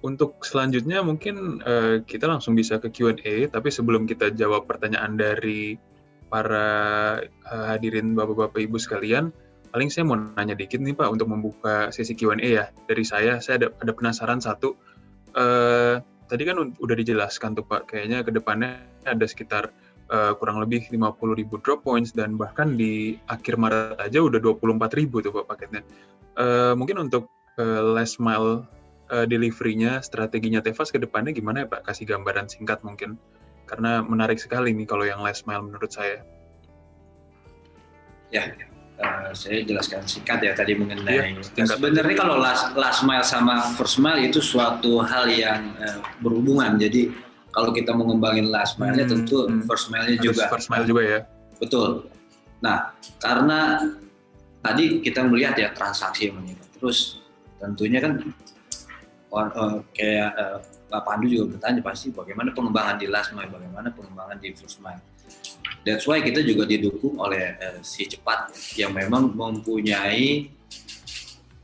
Untuk selanjutnya mungkin kita langsung bisa ke Q&A, tapi sebelum kita jawab pertanyaan dari para hadirin Bapak-Bapak Ibu sekalian, paling saya mau nanya dikit nih Pak untuk membuka sesi Q&A ya. Dari saya ada penasaran satu. Tadi kan udah dijelaskan tuh Pak, kayaknya ke depannya ada sekitar kurang lebih 50.000 drop points, dan bahkan di akhir Maret aja udah 24.000 tuh Pak paketnya. Mungkin untuk last mile delivery-nya, strateginya Telefast ke depannya gimana ya Pak? Kasih gambaran singkat mungkin. Karena menarik sekali nih kalau yang last mile menurut saya. Ya, saya jelaskan singkat ya tadi mengenai sebenarnya kalau last mile sama first mile itu suatu hal yang berhubungan. Jadi kalau kita mau ngembangin last mile-nya tentu first mile-nya juga. First mile juga ya. Betul. Nah, karena tadi kita melihat ya transaksi yang meningkat. Terus tentunya kan kayak Pak Pandu juga bertanya pasti bagaimana pengembangan di last mile, bagaimana pengembangan di first mile. That's why kita juga didukung oleh si Cepat yang memang mempunyai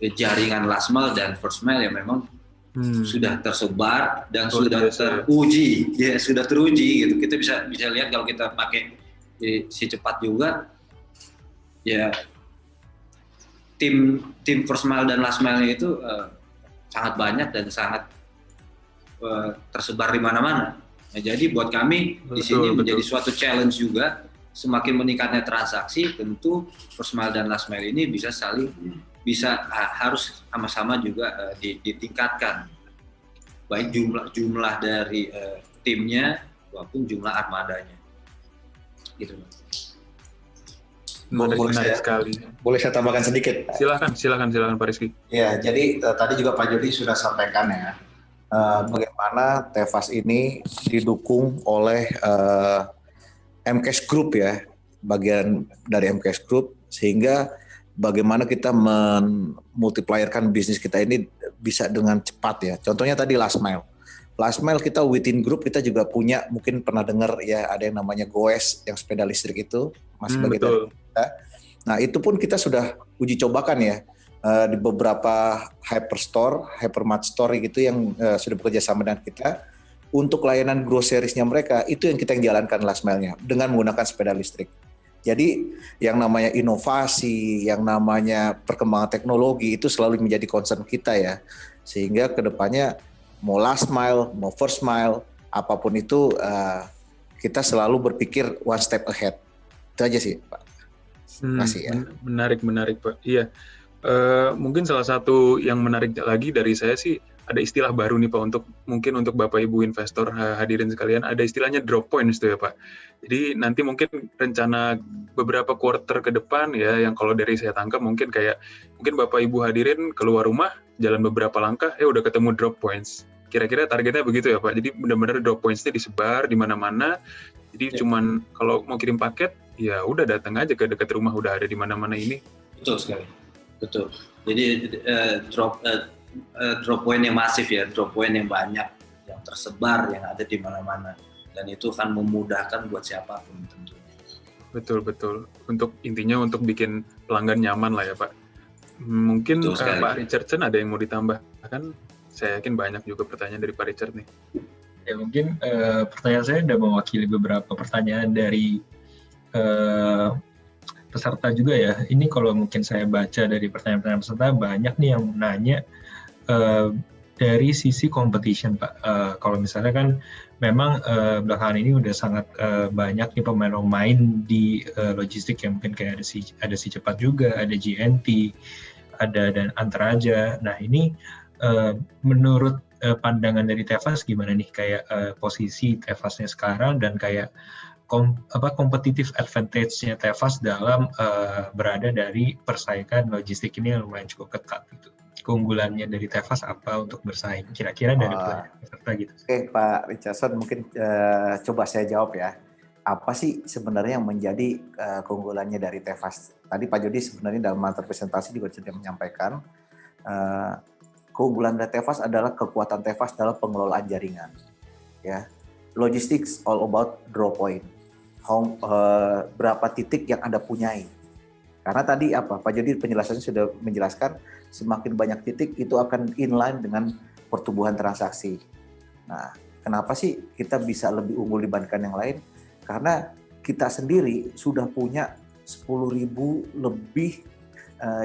jaringan last mile dan first mile yang memang sudah tersebar dan sudah teruji, ya sudah teruji gitu. Kita bisa lihat kalau kita pakai si Cepat juga, ya tim first mile dan last mile itu sangat banyak dan sangat tersebar di mana-mana. Nah, jadi buat kami di sini menjadi suatu challenge juga. Semakin meningkatnya transaksi, tentu first mile dan last mile ini harus sama-sama juga ditingkatkan, baik jumlah dari timnya maupun jumlah armadanya. Gitu. Menarik sekali. Boleh saya tambahkan sedikit? Silakan Pak Rizky. Ya, jadi tadi juga Pak Jody sudah sampaikan ya, bagaimana Tefas ini didukung oleh MKS Group ya, bagian dari MKS Group, sehingga bagaimana kita memultiplierkan bisnis kita ini bisa dengan cepat ya. Contohnya tadi last mile. Last mile kita within group kita juga punya, mungkin pernah dengar ya, ada yang namanya Goes yang sepeda listrik itu masih bagian dari kita. Nah itu pun kita sudah uji cobakan ya di beberapa hypermart store gitu yang sudah bekerja sama dengan kita untuk layanan groceries-nya mereka. Itu yang kita jalankan last mile-nya dengan menggunakan sepeda listrik. Jadi yang namanya inovasi, yang namanya perkembangan teknologi itu selalu menjadi concern kita ya. Sehingga kedepannya mau last mile, mau first mile, apapun itu kita selalu berpikir one step ahead. Itu aja sih Pak. Terima kasih ya. Menarik Pak. Iya. Mungkin salah satu yang menarik lagi dari saya sih, ada istilah baru nih Pak mungkin untuk Bapak Ibu investor hadirin sekalian, ada istilahnya drop points tuh ya Pak. Jadi nanti mungkin rencana beberapa quarter ke depan ya, yang kalau dari saya tangkap mungkin Bapak Ibu hadirin keluar rumah, jalan beberapa langkah, udah ketemu drop points. Kira-kira targetnya begitu ya Pak. Jadi benar-benar drop points-nya disebar di mana-mana. Jadi cuman kalau mau kirim paket, ya udah datang aja ke dekat rumah, udah ada di mana-mana ini. Betul sekali. Betul. Jadi drop point yang masif ya, drop point yang banyak, yang tersebar, yang ada di mana-mana, dan itu akan memudahkan buat siapapun tentunya. Betul. Intinya untuk bikin pelanggan nyaman lah ya Pak. Mungkin Pak Richardson ada yang mau ditambahkan? Saya yakin banyak juga pertanyaan dari Pak Richard nih. Ya mungkin pertanyaan saya sudah mewakili beberapa pertanyaan dari peserta juga ya. Ini kalau mungkin saya baca dari pertanyaan-pertanyaan peserta, banyak nih yang nanya dari sisi competition Pak. Kalau misalnya kan memang belakangan ini udah sangat banyak nih pemain di logistik yang mungkin kayak ada si Cepat juga, ada GNT, ada dan Antaraja. Nah ini menurut pandangan dari Tefas gimana nih kayak posisi Tefasnya sekarang dan kayak competitive advantage-nya Tefas dalam berada dari persaingan logistik ini yang lumayan cukup ketat gitu. Keunggulannya dari Tefas apa untuk bersaing? Kira-kira dari peserta gitu. Oke, Pak Richardson, mungkin coba saya jawab ya. Apa sih sebenarnya yang menjadi keunggulannya dari Tefas? Tadi Pak Jody sebenarnya dalam materi presentasi juga sudah menyampaikan keunggulan dari Tefas adalah kekuatan Tefas dalam pengelolaan jaringan. Ya, logistics all about draw point. Berapa titik yang Anda punyai? Karena tadi Pak Jody penjelasannya sudah menjelaskan semakin banyak titik itu akan inline dengan pertumbuhan transaksi. Nah, kenapa sih kita bisa lebih unggul dibandingkan yang lain? Karena kita sendiri sudah punya 10.000 lebih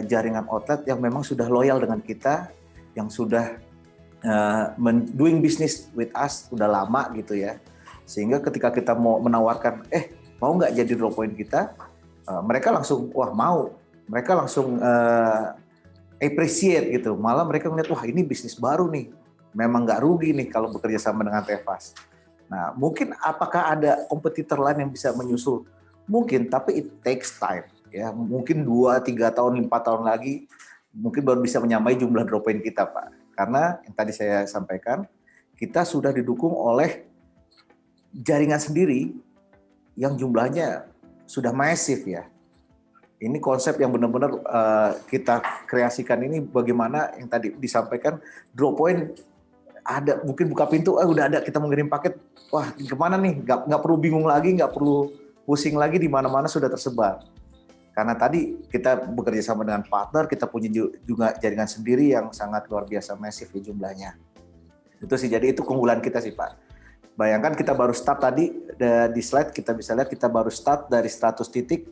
jaringan outlet yang memang sudah loyal dengan kita, yang sudah doing business with us udah lama gitu ya. Sehingga ketika kita mau menawarkan, mau nggak jadi drop point kita, mereka langsung, wah mau. Mereka langsung appreciate gitu. Malah mereka melihat, wah ini bisnis baru nih. Memang nggak rugi nih kalau bekerja sama dengan Tefas. Nah, mungkin apakah ada kompetitor lain yang bisa menyusul? Mungkin, tapi it takes time. Ya, mungkin 2-3 tahun, 4 tahun lagi, mungkin baru bisa menyamai jumlah drop point kita, Pak. Karena yang tadi saya sampaikan, kita sudah didukung oleh jaringan sendiri yang jumlahnya sudah masif ya. Ini konsep yang benar-benar kita kreasikan ini bagaimana yang tadi disampaikan, drop point ada, mungkin buka pintu, udah ada, kita mengirim paket, wah kemana nih, nggak perlu bingung lagi, nggak perlu pusing lagi di mana-mana sudah tersebar. Karena tadi kita bekerja sama dengan partner, kita punya juga jaringan sendiri yang sangat luar biasa masif di jumlahnya. Itu sih, jadi itu keunggulan kita sih Pak. Bayangkan kita baru start tadi, di slide kita bisa lihat kita baru start dari 100 titik,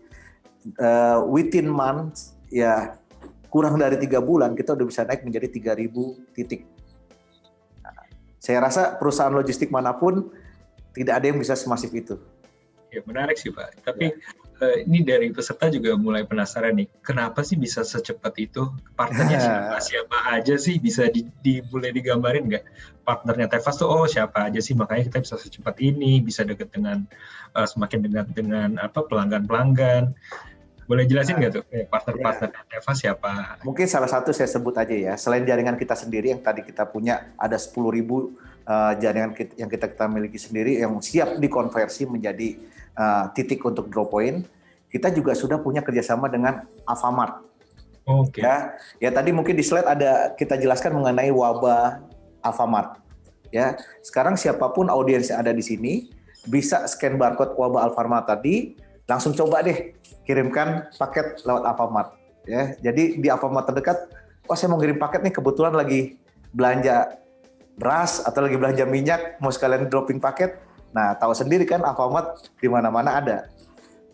within months, ya kurang dari 3 bulan kita udah bisa naik menjadi 3.000 titik. Nah, saya rasa perusahaan logistik manapun tidak ada yang bisa semasif itu. Ya menarik sih Pak, tapi ini dari peserta juga mulai penasaran nih, kenapa sih bisa secepat itu? Partnernya siapa aja sih? Bisa mulai digambarin nggak? Partnernya Tefas tuh siapa aja sih? Makanya kita bisa secepat ini, bisa dekat dengan semakin dekat dengan pelanggan-pelanggan. Boleh jelasin nggak tuh partner-partner Tefas siapa? Mungkin salah satu saya sebut aja ya, selain jaringan kita sendiri yang tadi kita punya ada 10.000 jaringan yang kita miliki sendiri yang siap dikonversi menjadi titik untuk drop point. Kita juga sudah punya kerjasama dengan Alfamart. Oke. Ya tadi mungkin di slide ada kita jelaskan mengenai wabah Alfamart. Ya, sekarang siapapun audiens yang ada di sini bisa scan barcode wabah Alfamart tadi, langsung coba deh kirimkan paket lewat Alfamart. Ya, jadi di Alfamart terdekat, saya mau kirim paket nih, kebetulan lagi belanja beras atau lagi belanja minyak, mau sekalian dropping paket. Nah, tahu sendiri kan Alfamart di mana-mana ada.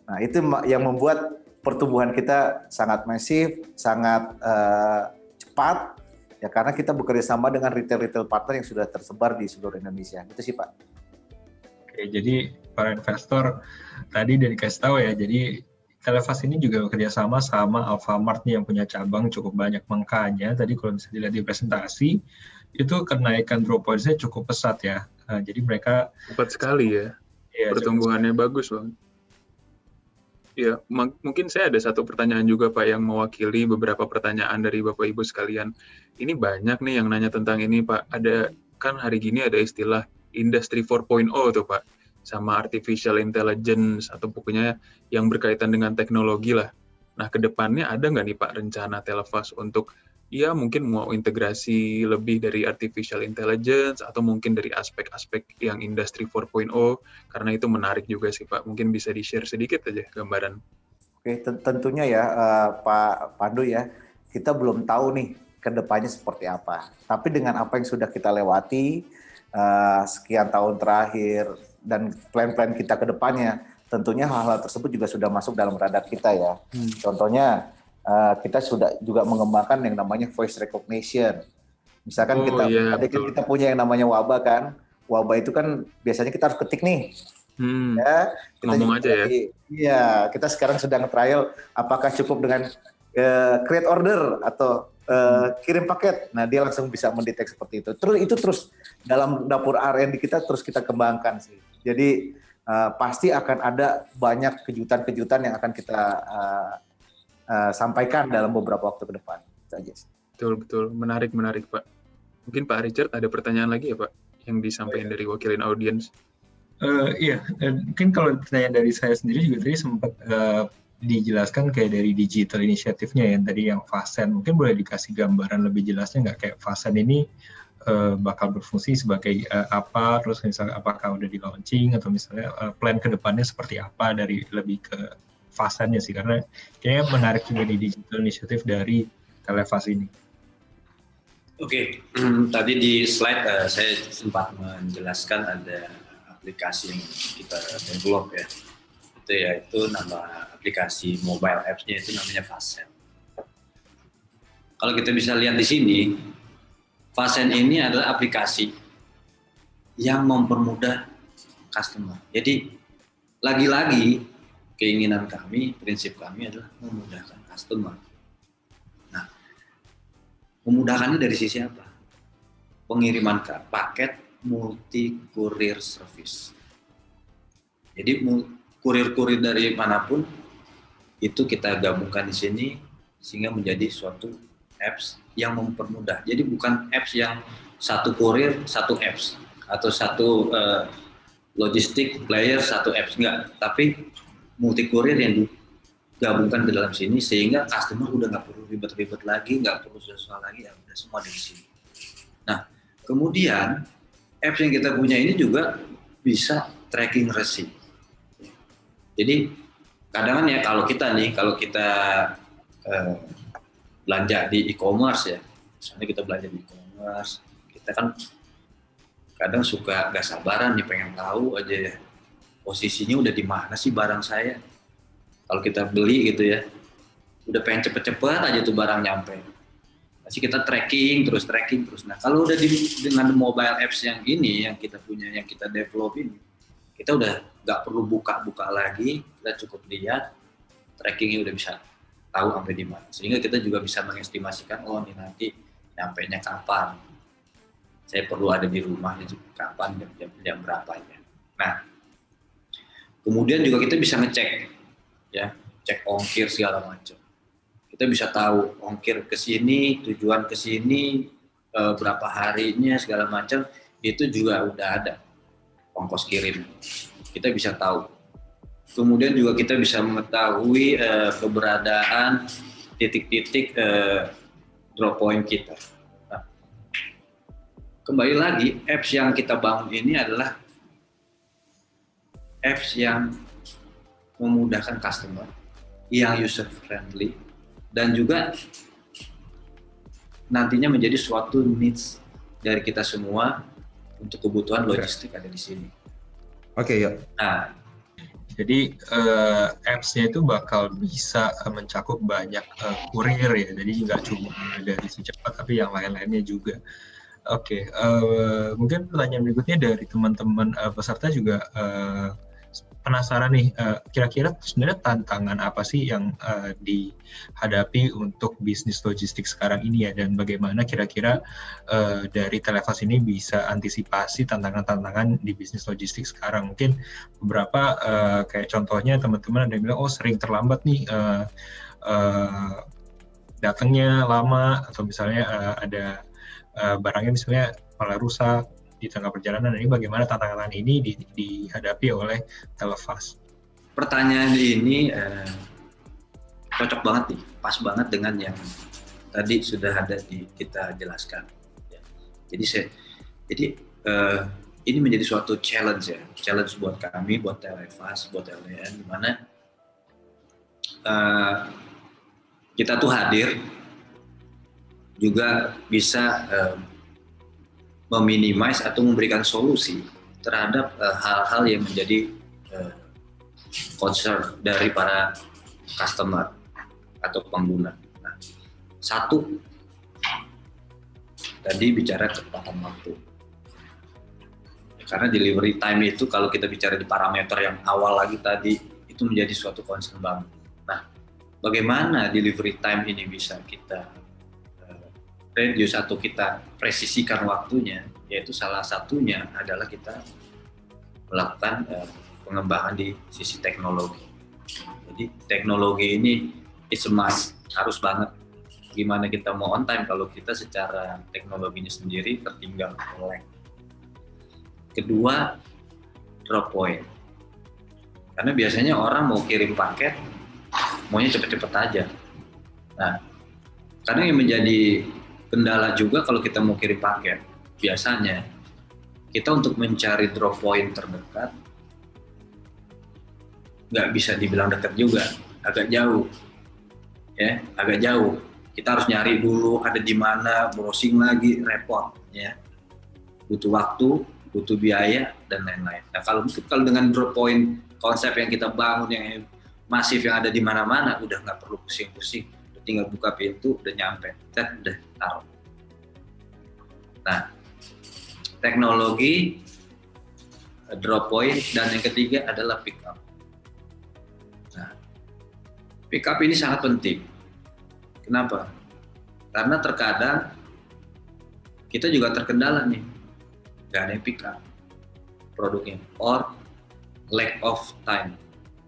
Nah, itu yang membuat pertumbuhan kita sangat masif, sangat cepat, ya karena kita bekerja sama dengan retail partner yang sudah tersebar di seluruh Indonesia. Itu sih Pak. Oke, jadi para investor tadi udah dikasih tahu ya, jadi Televas ini juga bekerja sama Alfamart nih yang punya cabang cukup banyak. Makanya tadi kalau bisa dilihat di presentasi, itu kenaikan drop point-nya cukup pesat ya. Jadi mereka cepat sekali ya, pertumbuhannya bagus Bang. Ya, mungkin saya ada satu pertanyaan juga Pak yang mewakili beberapa pertanyaan dari Bapak Ibu sekalian. Ini banyak nih yang nanya tentang ini Pak. Ada kan hari gini ada istilah Industri 4.0 tuh Pak, sama artificial intelligence atau pokoknya yang berkaitan dengan teknologi lah. Nah, ke depannya ada nggak nih Pak rencana Televas untuk ya mungkin mau integrasi lebih dari artificial intelligence atau mungkin dari aspek-aspek yang industri 4.0 karena itu menarik juga sih Pak. Mungkin bisa di-share sedikit aja gambaran. Oke, tentunya ya Pak Pandu ya, kita belum tahu nih ke depannya seperti apa. Tapi dengan apa yang sudah kita lewati sekian tahun terakhir dan plan-plan kita ke depannya, tentunya hal-hal tersebut juga sudah masuk dalam radar kita ya. Contohnya kita sudah juga mengembangkan yang namanya voice recognition. Misalkan kita punya yang namanya wabah kan. Wabah itu kan biasanya kita harus ketik nih. Ya, kita ngomong aja ya. Iya, kita sekarang sedang trial apakah cukup dengan create order atau kirim paket. Nah, dia langsung bisa mendetek seperti itu. Terus dalam dapur R&D kita terus kita kembangkan sih. Jadi pasti akan ada banyak kejutan-kejutan yang akan kita sampaikan dalam beberapa waktu ke depan. Betul, menarik Pak. Mungkin Pak Richard ada pertanyaan lagi ya Pak yang disampaikan dari wakilin audiens. Iya, mungkin kalau pertanyaan dari saya sendiri juga tadi sempat dijelaskan kayak dari digital inisiatifnya yang tadi yang Fasen. Mungkin boleh dikasih gambaran lebih jelasnya nggak kayak Fasen ini bakal berfungsi sebagai apa, terus misalnya apakah udah di launching atau misalnya plan ke depannya seperti apa dari lebih ke Fasennya sih, karena kayaknya menarik juga di digital inisiatif dari Televas ini. Oke, tadi di slide saya sempat menjelaskan ada aplikasi yang kita develop ya. Itu yaitu nama aplikasi mobile apps-nya itu namanya Fasen. Kalau kita bisa lihat di sini, Fasen ini adalah aplikasi yang mempermudah customer. Jadi lagi-lagi keinginan kami, prinsip kami adalah memudahkan customer. Nah, memudahkannya dari sisi apa? Pengiriman paket multi courier service. Jadi kurir-kurir dari manapun itu kita gabungkan di sini sehingga menjadi suatu apps yang mempermudah. Jadi bukan apps yang satu kurir, satu apps atau satu logistik player, satu apps, enggak. Tapi multi kurir yang digabungkan ke dalam sini sehingga customer udah nggak perlu ribet-ribet lagi, nggak perlu susah lagi, ya udah semua di sini. Nah, kemudian apps yang kita punya ini juga bisa tracking receipt. Jadi kadang kan ya kalau kita belanja di e-commerce ya, misalnya kita belanja di e-commerce, kita kan kadang suka gak sabaran nih pengen tahu aja ya posisinya udah di mana sih barang saya. Kalau kita beli gitu ya, udah pengen cepet-cepet aja tuh barang nyampe. Masih kita tracking terus. Nah kalau udah dengan mobile apps yang ini, yang kita punya, yang kita develop ini, kita udah nggak perlu buka-buka lagi, kita cukup lihat, trackingnya udah bisa tahu sampai di mana. Sehingga kita juga bisa mengestimasikan, oh ini nanti nyampenya kapan, saya perlu ada di rumah kapan, jam berapanya. Nah, kemudian juga kita bisa ngecek, ya, cek ongkir segala macam. Kita bisa tahu ongkir ke sini, tujuan ke sini, berapa harinya segala macam, itu juga udah ada ongkos kirim. Kita bisa tahu. Kemudian juga kita bisa mengetahui keberadaan titik-titik drop point kita. Nah, kembali lagi, apps yang kita bangun ini adalah apps yang memudahkan customer, yang user friendly, dan juga nantinya menjadi suatu needs dari kita semua untuk kebutuhan logistik ada di sini. Oke, ya. Nah, jadi apps-nya itu bakal bisa mencakup banyak kurir ya, jadi nggak cuma dari si cepat tapi yang lain-lainnya juga. Oke, mungkin pertanyaan berikutnya dari teman-teman peserta juga penasaran nih, kira-kira sebenarnya tantangan apa sih yang dihadapi untuk bisnis logistik sekarang ini ya, dan bagaimana kira-kira dari Televas ini bisa antisipasi tantangan-tantangan di bisnis logistik sekarang. Mungkin beberapa kayak contohnya teman-teman ada yang bilang, oh sering terlambat nih datangnya lama, atau misalnya ada barangnya misalnya malah rusak di tengah perjalanan. Ini bagaimana tantangan ini dihadapi oleh Televas? Pertanyaan ini cocok banget nih, pas banget dengan yang tadi sudah ada kita jelaskan. Ya. Jadi ini menjadi suatu challenge ya, challenge buat kami, buat Televas, buat LDN, di mana kita tuh hadir juga bisa meminimize atau memberikan solusi terhadap hal-hal yang menjadi concern dari para customer atau pengguna. Nah, satu, tadi bicara kecepatan waktu. Karena delivery time itu kalau kita bicara di parameter yang awal lagi tadi, itu menjadi suatu concern banget. Nah, bagaimana delivery time ini bisa kita reduce atau kita presisikan waktunya, yaitu salah satunya adalah kita melakukan pengembangan di sisi teknologi. Jadi teknologi ini is a must, harus banget. Gimana kita mau on time kalau kita secara teknologinya sendiri tertinggal oleh. Kedua, drop point. Karena biasanya orang mau kirim paket, maunya cepet-cepet aja. Nah, karena yang menjadi kendala juga kalau kita mau kirim paket, biasanya kita untuk mencari drop point terdekat nggak bisa dibilang dekat juga, agak jauh, ya, agak jauh. Kita harus nyari dulu ada di mana, browsing lagi, repot, ya, butuh waktu, butuh biaya dan lain-lain. Nah kalau dengan drop point konsep yang kita bangun yang masif yang ada di mana-mana, udah nggak perlu pusing-pusing. Tinggal buka pintu, udah nyampe, udah taruh. Nah, teknologi, drop point, dan yang ketiga adalah pick up. Nah, pick up ini sangat penting. Kenapa? Karena terkadang kita juga terkendala nih, nggak ada yang pick up produknya, or lack of time,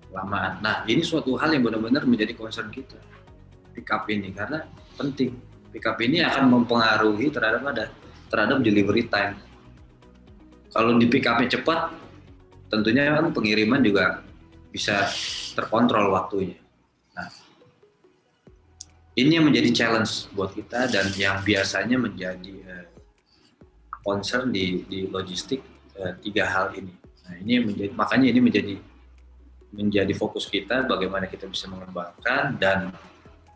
lamaan. Nah, ini suatu hal yang benar-benar menjadi concern kita. Pick up ini karena penting. Pick up ini akan mempengaruhi terhadap delivery time. Kalau di pick up-nya cepat, tentunya kan pengiriman juga bisa terkontrol waktunya. Nah, ini yang menjadi challenge buat kita dan yang biasanya menjadi concern di logistik, tiga hal ini. Nah, makanya ini menjadi menjadi fokus kita, bagaimana kita bisa mengembangkan, dan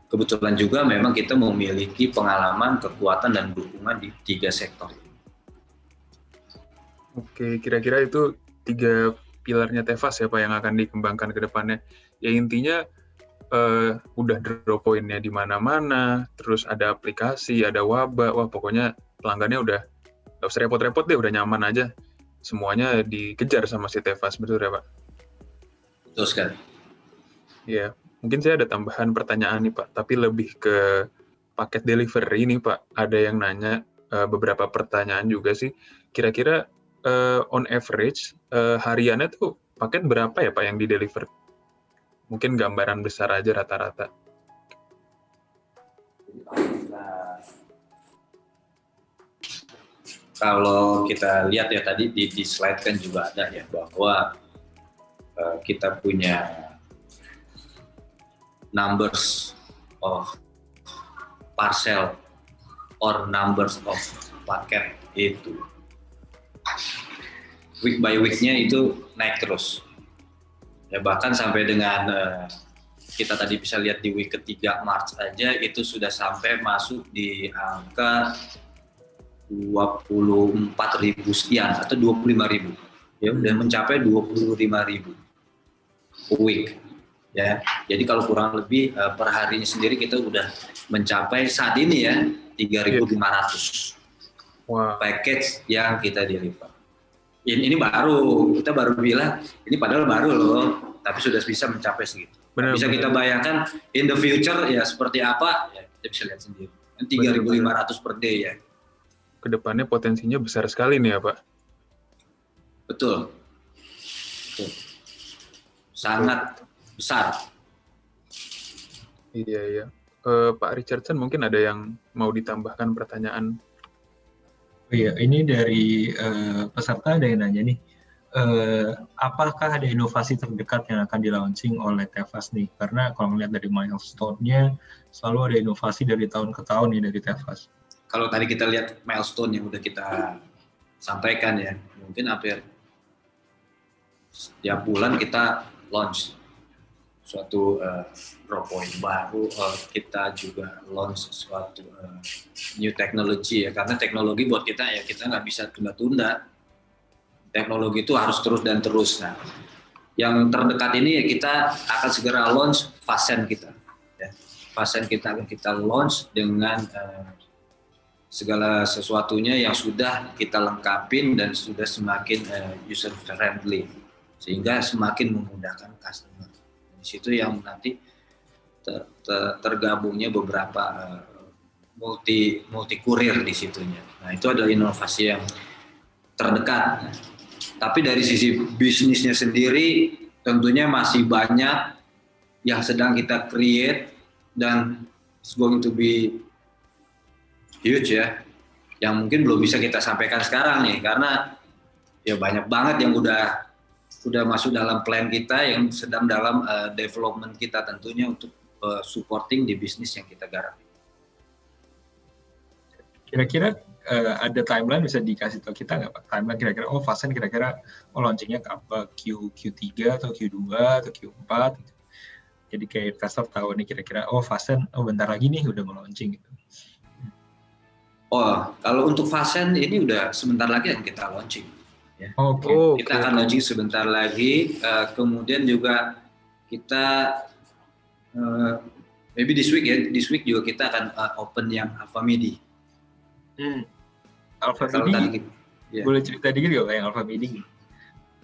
kebetulan juga memang kita memiliki pengalaman, kekuatan, dan dukungan di 3 sektor ini. Oke, kira-kira itu 3 pilarnya Tevas ya Pak yang akan dikembangkan ke depannya. Ya intinya udah drop point-nya di mana-mana, terus ada aplikasi, ada wabah, wah pokoknya pelanggannya udah nggak usah repot-repot deh, udah nyaman aja. Semuanya dikejar sama si Tevas, betul ya Pak? Betul sekali. Ya, mungkin saya ada tambahan pertanyaan nih Pak, tapi lebih ke paket delivery nih Pak. Ada yang nanya beberapa pertanyaan juga sih. Kira-kira on average hariannya tuh paket berapa ya Pak yang di deliver? Mungkin gambaran besar aja rata-rata. Kalau kita lihat ya tadi di slide kan juga ada ya bahwa kita punya numbers of parcel or numbers of paket itu week by week-nya itu naik terus. Ya bahkan sampai dengan kita tadi bisa lihat di week ketiga Maret aja itu sudah sampai masuk di angka 24.000 sekian atau 25.000. Ya udah mencapai 25.000 per week. Ya. Jadi kalau kurang lebih per harinya sendiri kita udah mencapai saat ini ya 3.500 package yang kita deliver. Ini baru, kita baru bilang, ini padahal baru loh, tapi sudah bisa mencapai segitu. Bisa kita bayangkan in the future ya seperti apa, ya kita bisa lihat sendiri. 3.500 per day ya. Kedepannya potensinya besar sekali nih ya Pak? Betul. Sangat besar. Iya. Pak Richardson mungkin ada yang mau ditambahkan pertanyaan? Oh iya, ini dari peserta ada yang nanya nih, apakah ada inovasi terdekat yang akan di-launching oleh Tevas nih? Karena kalau melihat dari milestone-nya, selalu ada inovasi dari tahun ke tahun nih dari Tevas. Kalau tadi kita lihat milestone yang udah kita sampaikan ya, mungkin hampir setiap bulan kita launch suatu drop point baru, kita juga launch suatu new technology ya, karena teknologi buat kita ya kita nggak bisa tunda-tunda, teknologi itu harus terus dan terus. Nah, yang terdekat ini ya kita akan segera launch Fasen kita, ya. Fasen kita akan kita launch dengan segala sesuatunya yang sudah kita lengkapin dan sudah semakin user friendly sehingga semakin memudahkan customer. Di situ yang nanti tergabungnya beberapa multi kurir di situnya. Nah, itu adalah inovasi yang terdekat. Tapi dari sisi bisnisnya sendiri tentunya masih banyak yang sedang kita create dan it's going to be huge ya. Yang mungkin belum bisa kita sampaikan sekarang nih karena ya banyak banget yang udah masuk dalam plan kita yang sedang dalam development kita tentunya untuk supporting di bisnis yang kita garap. Kira-kira ada timeline bisa dikasih tahu kita nggak Pak? Timeline kira-kira, Fasen kira-kira launchingnya apa? Q3 atau Q2 atau Q4 gitu. Jadi kayak investor tahu nih kira-kira, Fasen bentar lagi nih udah mau launching gitu. Kalau untuk Fasen ini udah sebentar lagi yang kita launching. Ya. Kita akan launching sebentar lagi, kemudian juga kita maybe this week juga kita akan open yang Alpha Midi. Alpha Midi, boleh cerita dikit nggak yang Alpha Midi?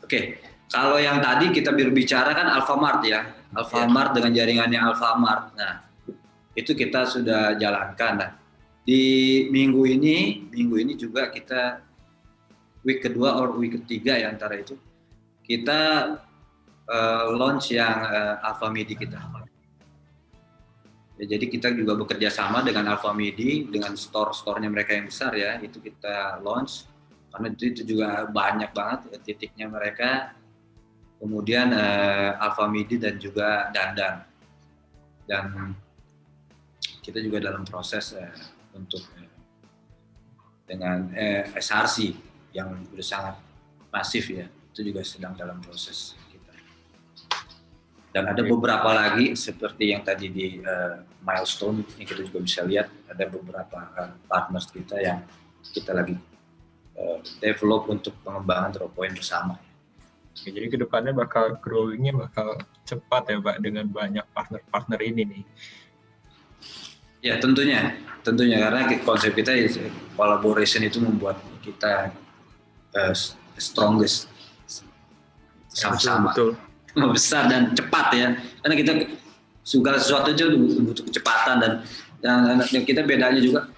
Oke, kalau yang tadi kita berbicara kan Alfamart ya, Alfamart dengan jaringannya Alfamart. Nah, itu kita sudah jalankan. Nah, di minggu ini juga kita week kedua atau week ketiga ya antara itu kita launch yang Alpha Midi kita. Ya, jadi kita juga bekerja sama dengan Alpha Midi dengan store-nya mereka yang besar ya, itu kita launch karena itu juga banyak banget titiknya mereka. Kemudian Alpha Midi dan juga Dandan. Dan kita juga dalam proses untuk dengan SRC yang sudah sangat masif ya, itu juga sedang dalam proses kita. Dan ada beberapa lagi seperti yang tadi di milestone yang kita juga bisa lihat, ada beberapa partners kita yang kita lagi develop untuk pengembangan Droppoint bersama. Oke, jadi kedepannya bakal growing-nya bakal cepat ya Pak dengan banyak partner-partner ini nih. Ya tentunya karena konsep kita collaboration itu membuat kita strongest sama-sama. Betul. Besar dan cepat ya, karena kita segala sesuatu itu butuh kecepatan dan kita bedanya juga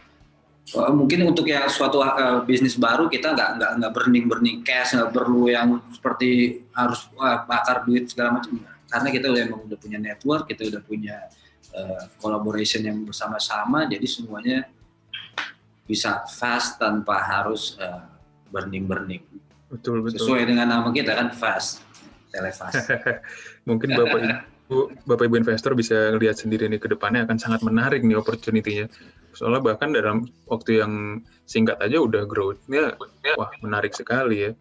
mungkin untuk yang suatu bisnis baru kita nggak burning cash, nggak perlu yang seperti harus bakar duit segala macam, karena kita udah punya network, kita udah punya collaboration yang bersama-sama, jadi semuanya bisa fast tanpa harus burning. Betul. Sesuai dengan nama kita kan fast. Telefast. Mungkin Bapak Ibu investor bisa lihat sendiri nih ke depannya akan sangat menarik nih opportunity-nya. Soalnya bahkan dalam waktu yang singkat aja udah growth-nya wah menarik sekali ya.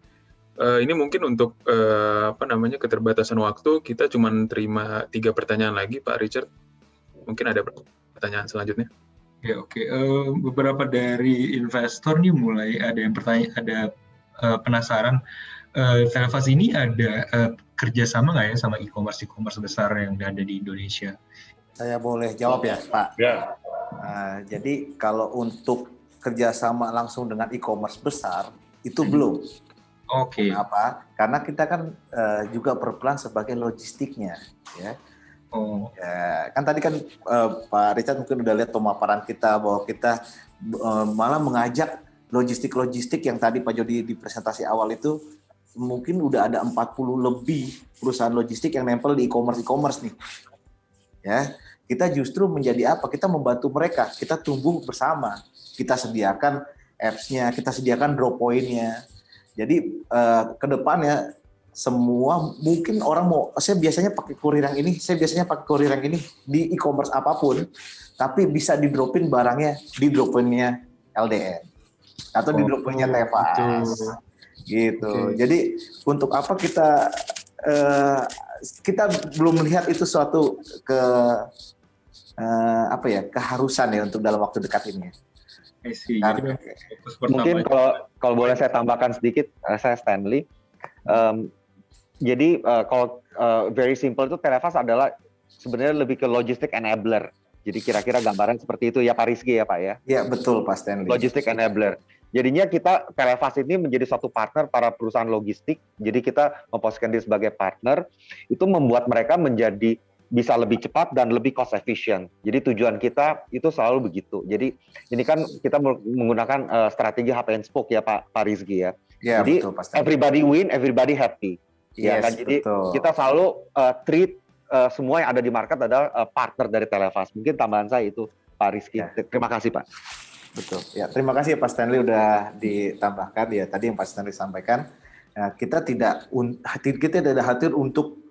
Ini mungkin untuk keterbatasan waktu kita cuma terima 3 pertanyaan lagi Pak Richard. Mungkin ada pertanyaan selanjutnya. Ya oke. Beberapa dari investor nih mulai ada yang penasaran. Telefast ini ada kerjasama nggak ya sama e-commerce besar yang ada di Indonesia? Saya boleh jawab ya, Pak? Ya. Jadi kalau untuk kerjasama langsung dengan e-commerce besar itu belum. Oke. Kenapa? Karena kita kan juga berperan sebagai logistiknya, ya. Oh. Ya, kan tadi kan Pak Richard mungkin udah lihat pemaparan kita bahwa kita malah mengajak logistik yang tadi Pak Jody di presentasi awal itu mungkin udah ada 40 lebih perusahaan logistik yang nempel di e-commerce nih. Ya, kita justru menjadi apa? Kita membantu mereka, kita tumbuh bersama. Kita sediakan apps-nya, kita sediakan Droppoint-nya. Jadi ke depannya semua mungkin orang saya biasanya pakai kurir yang ini, di e-commerce apapun, tapi bisa di-dropin barangnya di Droppoint-nya LDN atau di Droppoint-nya Tefas. Gitu. Okay. Jadi untuk apa kita belum melihat itu suatu keharusan ya untuk dalam waktu dekat ini. Mungkin kalau boleh saya tambahkan sedikit, saya Stanley. Jadi kalau very simple itu Telefast adalah sebenarnya lebih ke logistic enabler. Jadi kira-kira gambaran seperti itu ya Pak Rizky ya Pak ya? Iya betul Pak Stanley. Logistic enabler. Jadinya kita Telefast ini menjadi suatu partner para perusahaan logistik. Jadi kita memposisikan diri sebagai partner, itu membuat mereka menjadi bisa lebih cepat dan lebih cost efficient. Jadi tujuan kita itu selalu begitu. Jadi ini kan kita menggunakan strategi hub and spoke ya Pak Rizky ya. Ya jadi betul, Pak everybody win, everybody happy. Yes, ya kan? Jadi betul. Kita selalu treat semua yang ada di market adalah partner dari Telefast. Mungkin tambahan saya itu Pak Rizky. Ya. Terima kasih Pak. Betul. Ya, terima kasih Pak Stanley udah ditambahkan ya tadi yang Pak Stanley sampaikan. Ya, kita tidak ada khawatir untuk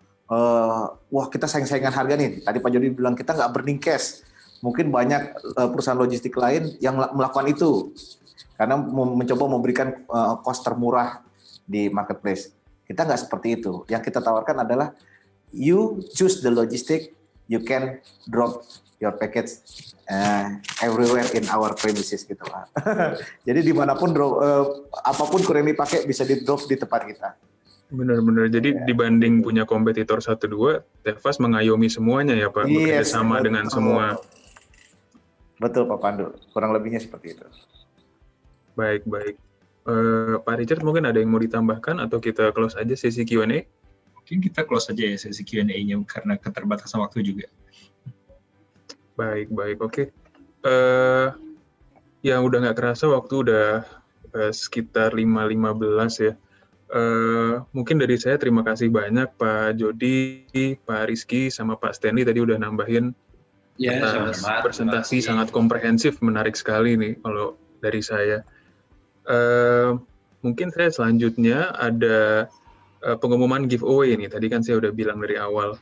kita saing-saingan harga nih. Tadi Pak Jody bilang kita nggak burning cash. Mungkin banyak perusahaan logistik lain yang melakukan itu karena mencoba memberikan cost termurah di marketplace. Kita nggak seperti itu. Yang kita tawarkan adalah you choose the logistic, you can drop your package everywhere in our premises gitu Pak. Jadi dimanapun apapun kurir yang dipakai bisa di drop di tempat kita. Benar-benar. Jadi dibanding punya kompetitor 1-2, Tefas mengayomi semuanya ya Pak, bekerja sama dengan semua. Betul Pak Pandu. Kurang lebihnya seperti itu. Baik. Pak Richard mungkin ada yang mau ditambahkan atau kita close aja sesi Q&A? Mungkin kita close aja ya sesi Q&A-nya karena keterbatasan waktu juga. Baik, oke. Ya udah nggak kerasa waktu udah sekitar 5.15 ya. Mungkin dari saya terima kasih banyak Pak Jody, Pak Rizky, sama Pak Stanley tadi udah nambahin presentasi sangat komprehensif, menarik sekali nih kalau dari saya. Mungkin saya selanjutnya ada pengumuman giveaway nih. Tadi kan saya udah bilang dari awal.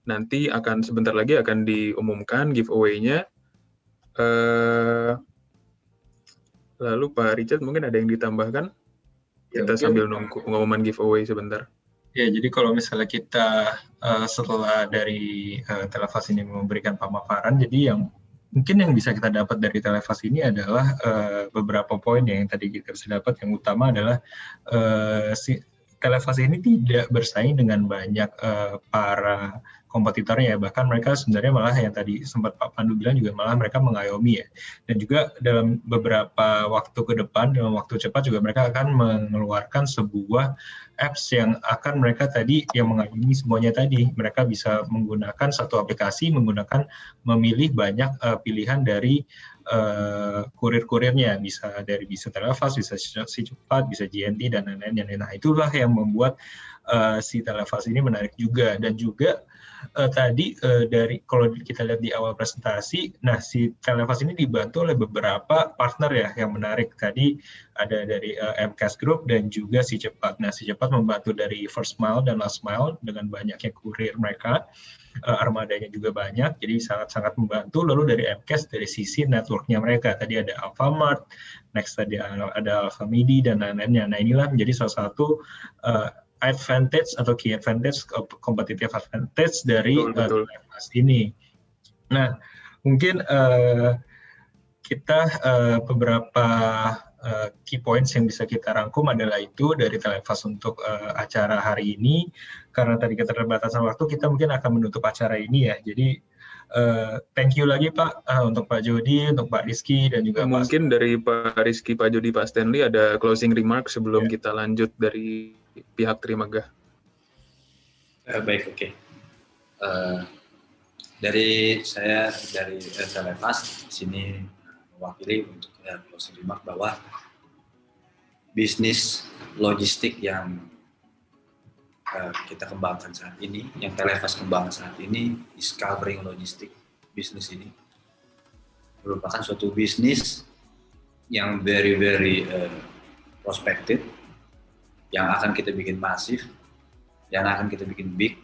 Nanti sebentar lagi akan diumumkan giveaway-nya. Lalu Pak Richard mungkin ada yang ditambahkan? Kita sambil nunggu pengumuman giveaway sebentar. Ya, jadi kalau misalnya kita setelah dari Televas ini memberikan pemaparan, jadi yang mungkin yang bisa kita dapat dari Televas ini adalah beberapa poin yang tadi kita bisa dapat. Yang utama adalah si Televas ini tidak bersaing dengan banyak para kompetitornya, ya. Bahkan mereka sebenarnya malah yang tadi sempat Pak Pandu bilang juga malah mereka mengayomi, ya. Dan juga dalam beberapa waktu ke depan, dalam waktu cepat juga mereka akan mengeluarkan sebuah apps yang akan mereka tadi yang mengayomi semuanya tadi. Mereka bisa menggunakan satu aplikasi, memilih banyak pilihan dari kurir-kurirnya, bisa Televas, bisa Si Cepat, bisa JNT dan lain-lain. Nah, itulah yang membuat si Televas ini menarik juga. Dan juga tadi dari kalau kita lihat di awal presentasi, nah si Televas ini dibantu oleh beberapa partner ya yang menarik. Tadi ada dari MCAS Group dan juga Si Cepat. Nah, Si Cepat membantu dari first mile dan last mile dengan banyaknya kurir mereka. Armadanya juga banyak, jadi sangat-sangat membantu. Lalu dari MCAS, dari sisi networknya mereka, tadi ada Alfamart, next tadi ada Alfamidi dan lain-lainnya. Nah, inilah menjadi salah satu advantage atau key advantage, competitive advantage dari Televas ini. Nah, mungkin kita beberapa key points yang bisa kita rangkum adalah itu dari Televas untuk acara hari ini. Karena tadi keterbatasan waktu, kita mungkin akan menutup acara ini, ya. Jadi thank you lagi Pak untuk Pak Jody, untuk Pak Rizky dan juga mungkin Pak dari Pak Rizky, Pak Jody, Pak Stanley ada closing remark sebelum kita lanjut dari pihak Trimegah. Baik, oke. Dari saya dari Televas di sini mewakili untuk closing remark bahwa bisnis logistik yang kita kembangkan saat ini, yang Televas kembangkan saat ini, discovering logistik bisnis ini merupakan suatu bisnis yang very prospective, yang akan kita bikin masif, yang akan kita bikin big,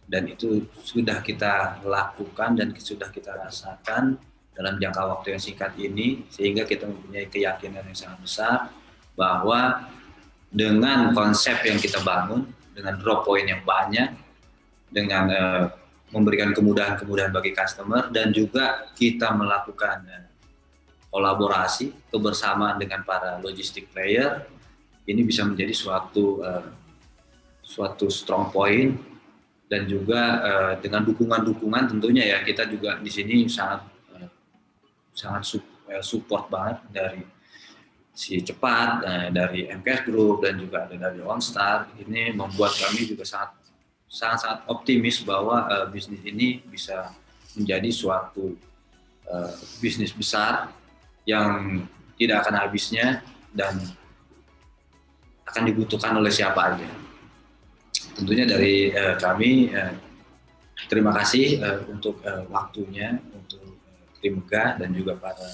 dan itu sudah kita lakukan dan sudah kita rasakan dalam jangka waktu yang singkat ini, sehingga kita mempunyai keyakinan yang sangat besar bahwa dengan konsep yang kita bangun, dengan drop point yang banyak, dengan memberikan kemudahan-kemudahan bagi customer, dan juga kita melakukan kolaborasi, kebersamaan dengan para logistik player, ini bisa menjadi suatu strong point. Dan juga dengan dukungan-dukungan tentunya ya, kita juga di sini sangat support banget dari Si Cepat, dari MCAS Group, dan juga ada dari OnStar. Ini membuat kami juga sangat optimis bahwa bisnis ini bisa menjadi suatu bisnis besar yang tidak akan habisnya dan akan dibutuhkan oleh siapa aja. Tentunya dari kami terima kasih untuk waktunya untuk Trimegah dan juga para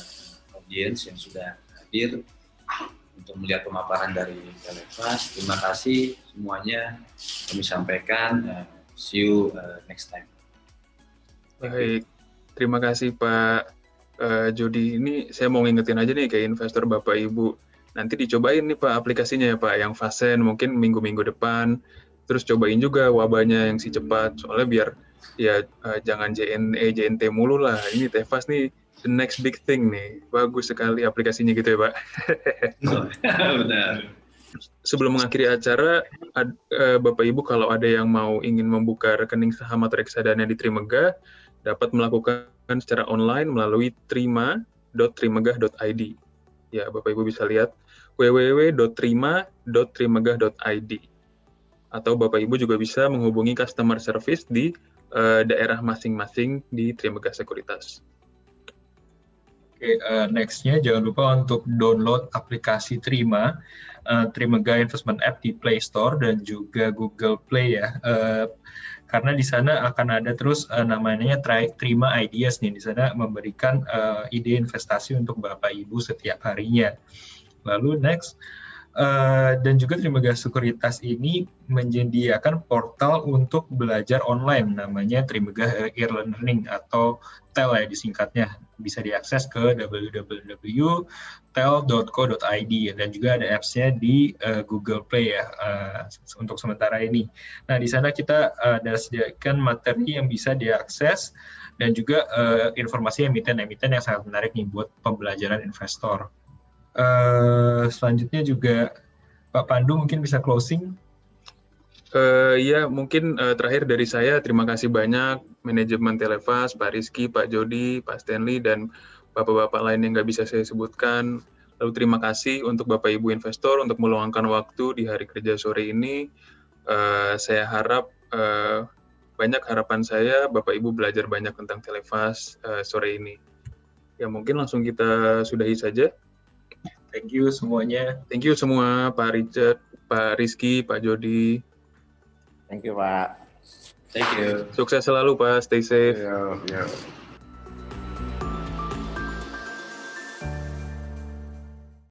audiens yang sudah hadir untuk melihat pemaparan dari Televas. Terima kasih semuanya, kami sampaikan. See you next time. Baik, terima kasih Pak Jody. Ini saya mau ngingetin aja nih ke investor Bapak Ibu. Nanti dicobain nih Pak aplikasinya ya Pak, yang Fasen mungkin minggu-minggu depan. Terus cobain juga wabahnya yang Si Cepat, soalnya biar ya jangan JNT mulu lah. Ini Televas nih the next big thing nih. Bagus sekali aplikasinya gitu ya Pak. Benar. Sebelum mengakhiri acara, Bapak Ibu kalau ada yang mau ingin membuka rekening saham atau reksadana di Trimegah, dapat melakukan secara online melalui trima.trimegah.id. Ya, Bapak Ibu bisa lihat www.trima.trimegah.id. Atau Bapak Ibu juga bisa menghubungi customer service di daerah masing-masing di Trimegah Sekuritas. Oke, next-nya jangan lupa untuk download aplikasi Trimegah Investment App di Play Store dan juga Google Play ya. Karena di sana akan ada terus namanya Trima Ideas nih. Di sana memberikan ide investasi untuk Bapak Ibu setiap harinya. Lalu next, Dan juga Trimegah Sekuritas ini menyediakan portal untuk belajar online namanya Trimegah e-learning atau TEL ya disingkatnya. Bisa diakses ke www.tel.co.id dan juga ada apps-nya di Google Play ya untuk sementara ini. Nah, di sana kita ada sediakan materi yang bisa diakses dan juga informasi emiten-emiten yang sangat menarik nih buat pembelajaran investor. Selanjutnya juga Pak Pandu mungkin bisa closing. Ya, mungkin terakhir dari saya, terima kasih banyak manajemen Televas, Pak Rizky, Pak Jody, Pak Stanley, dan bapak-bapak lain yang nggak bisa saya sebutkan. Lalu terima kasih untuk Bapak Ibu investor untuk meluangkan waktu di hari kerja sore ini. Saya harap banyak harapan saya Bapak Ibu belajar banyak tentang Televas sore ini. Ya, mungkin langsung kita sudahi saja. Thank you semuanya. Thank you semua, Pak Richard, Pak Rizky, Pak Jody. Thank you, Pak. Thank you. Sukses selalu, Pak. Stay safe. Yo, yo.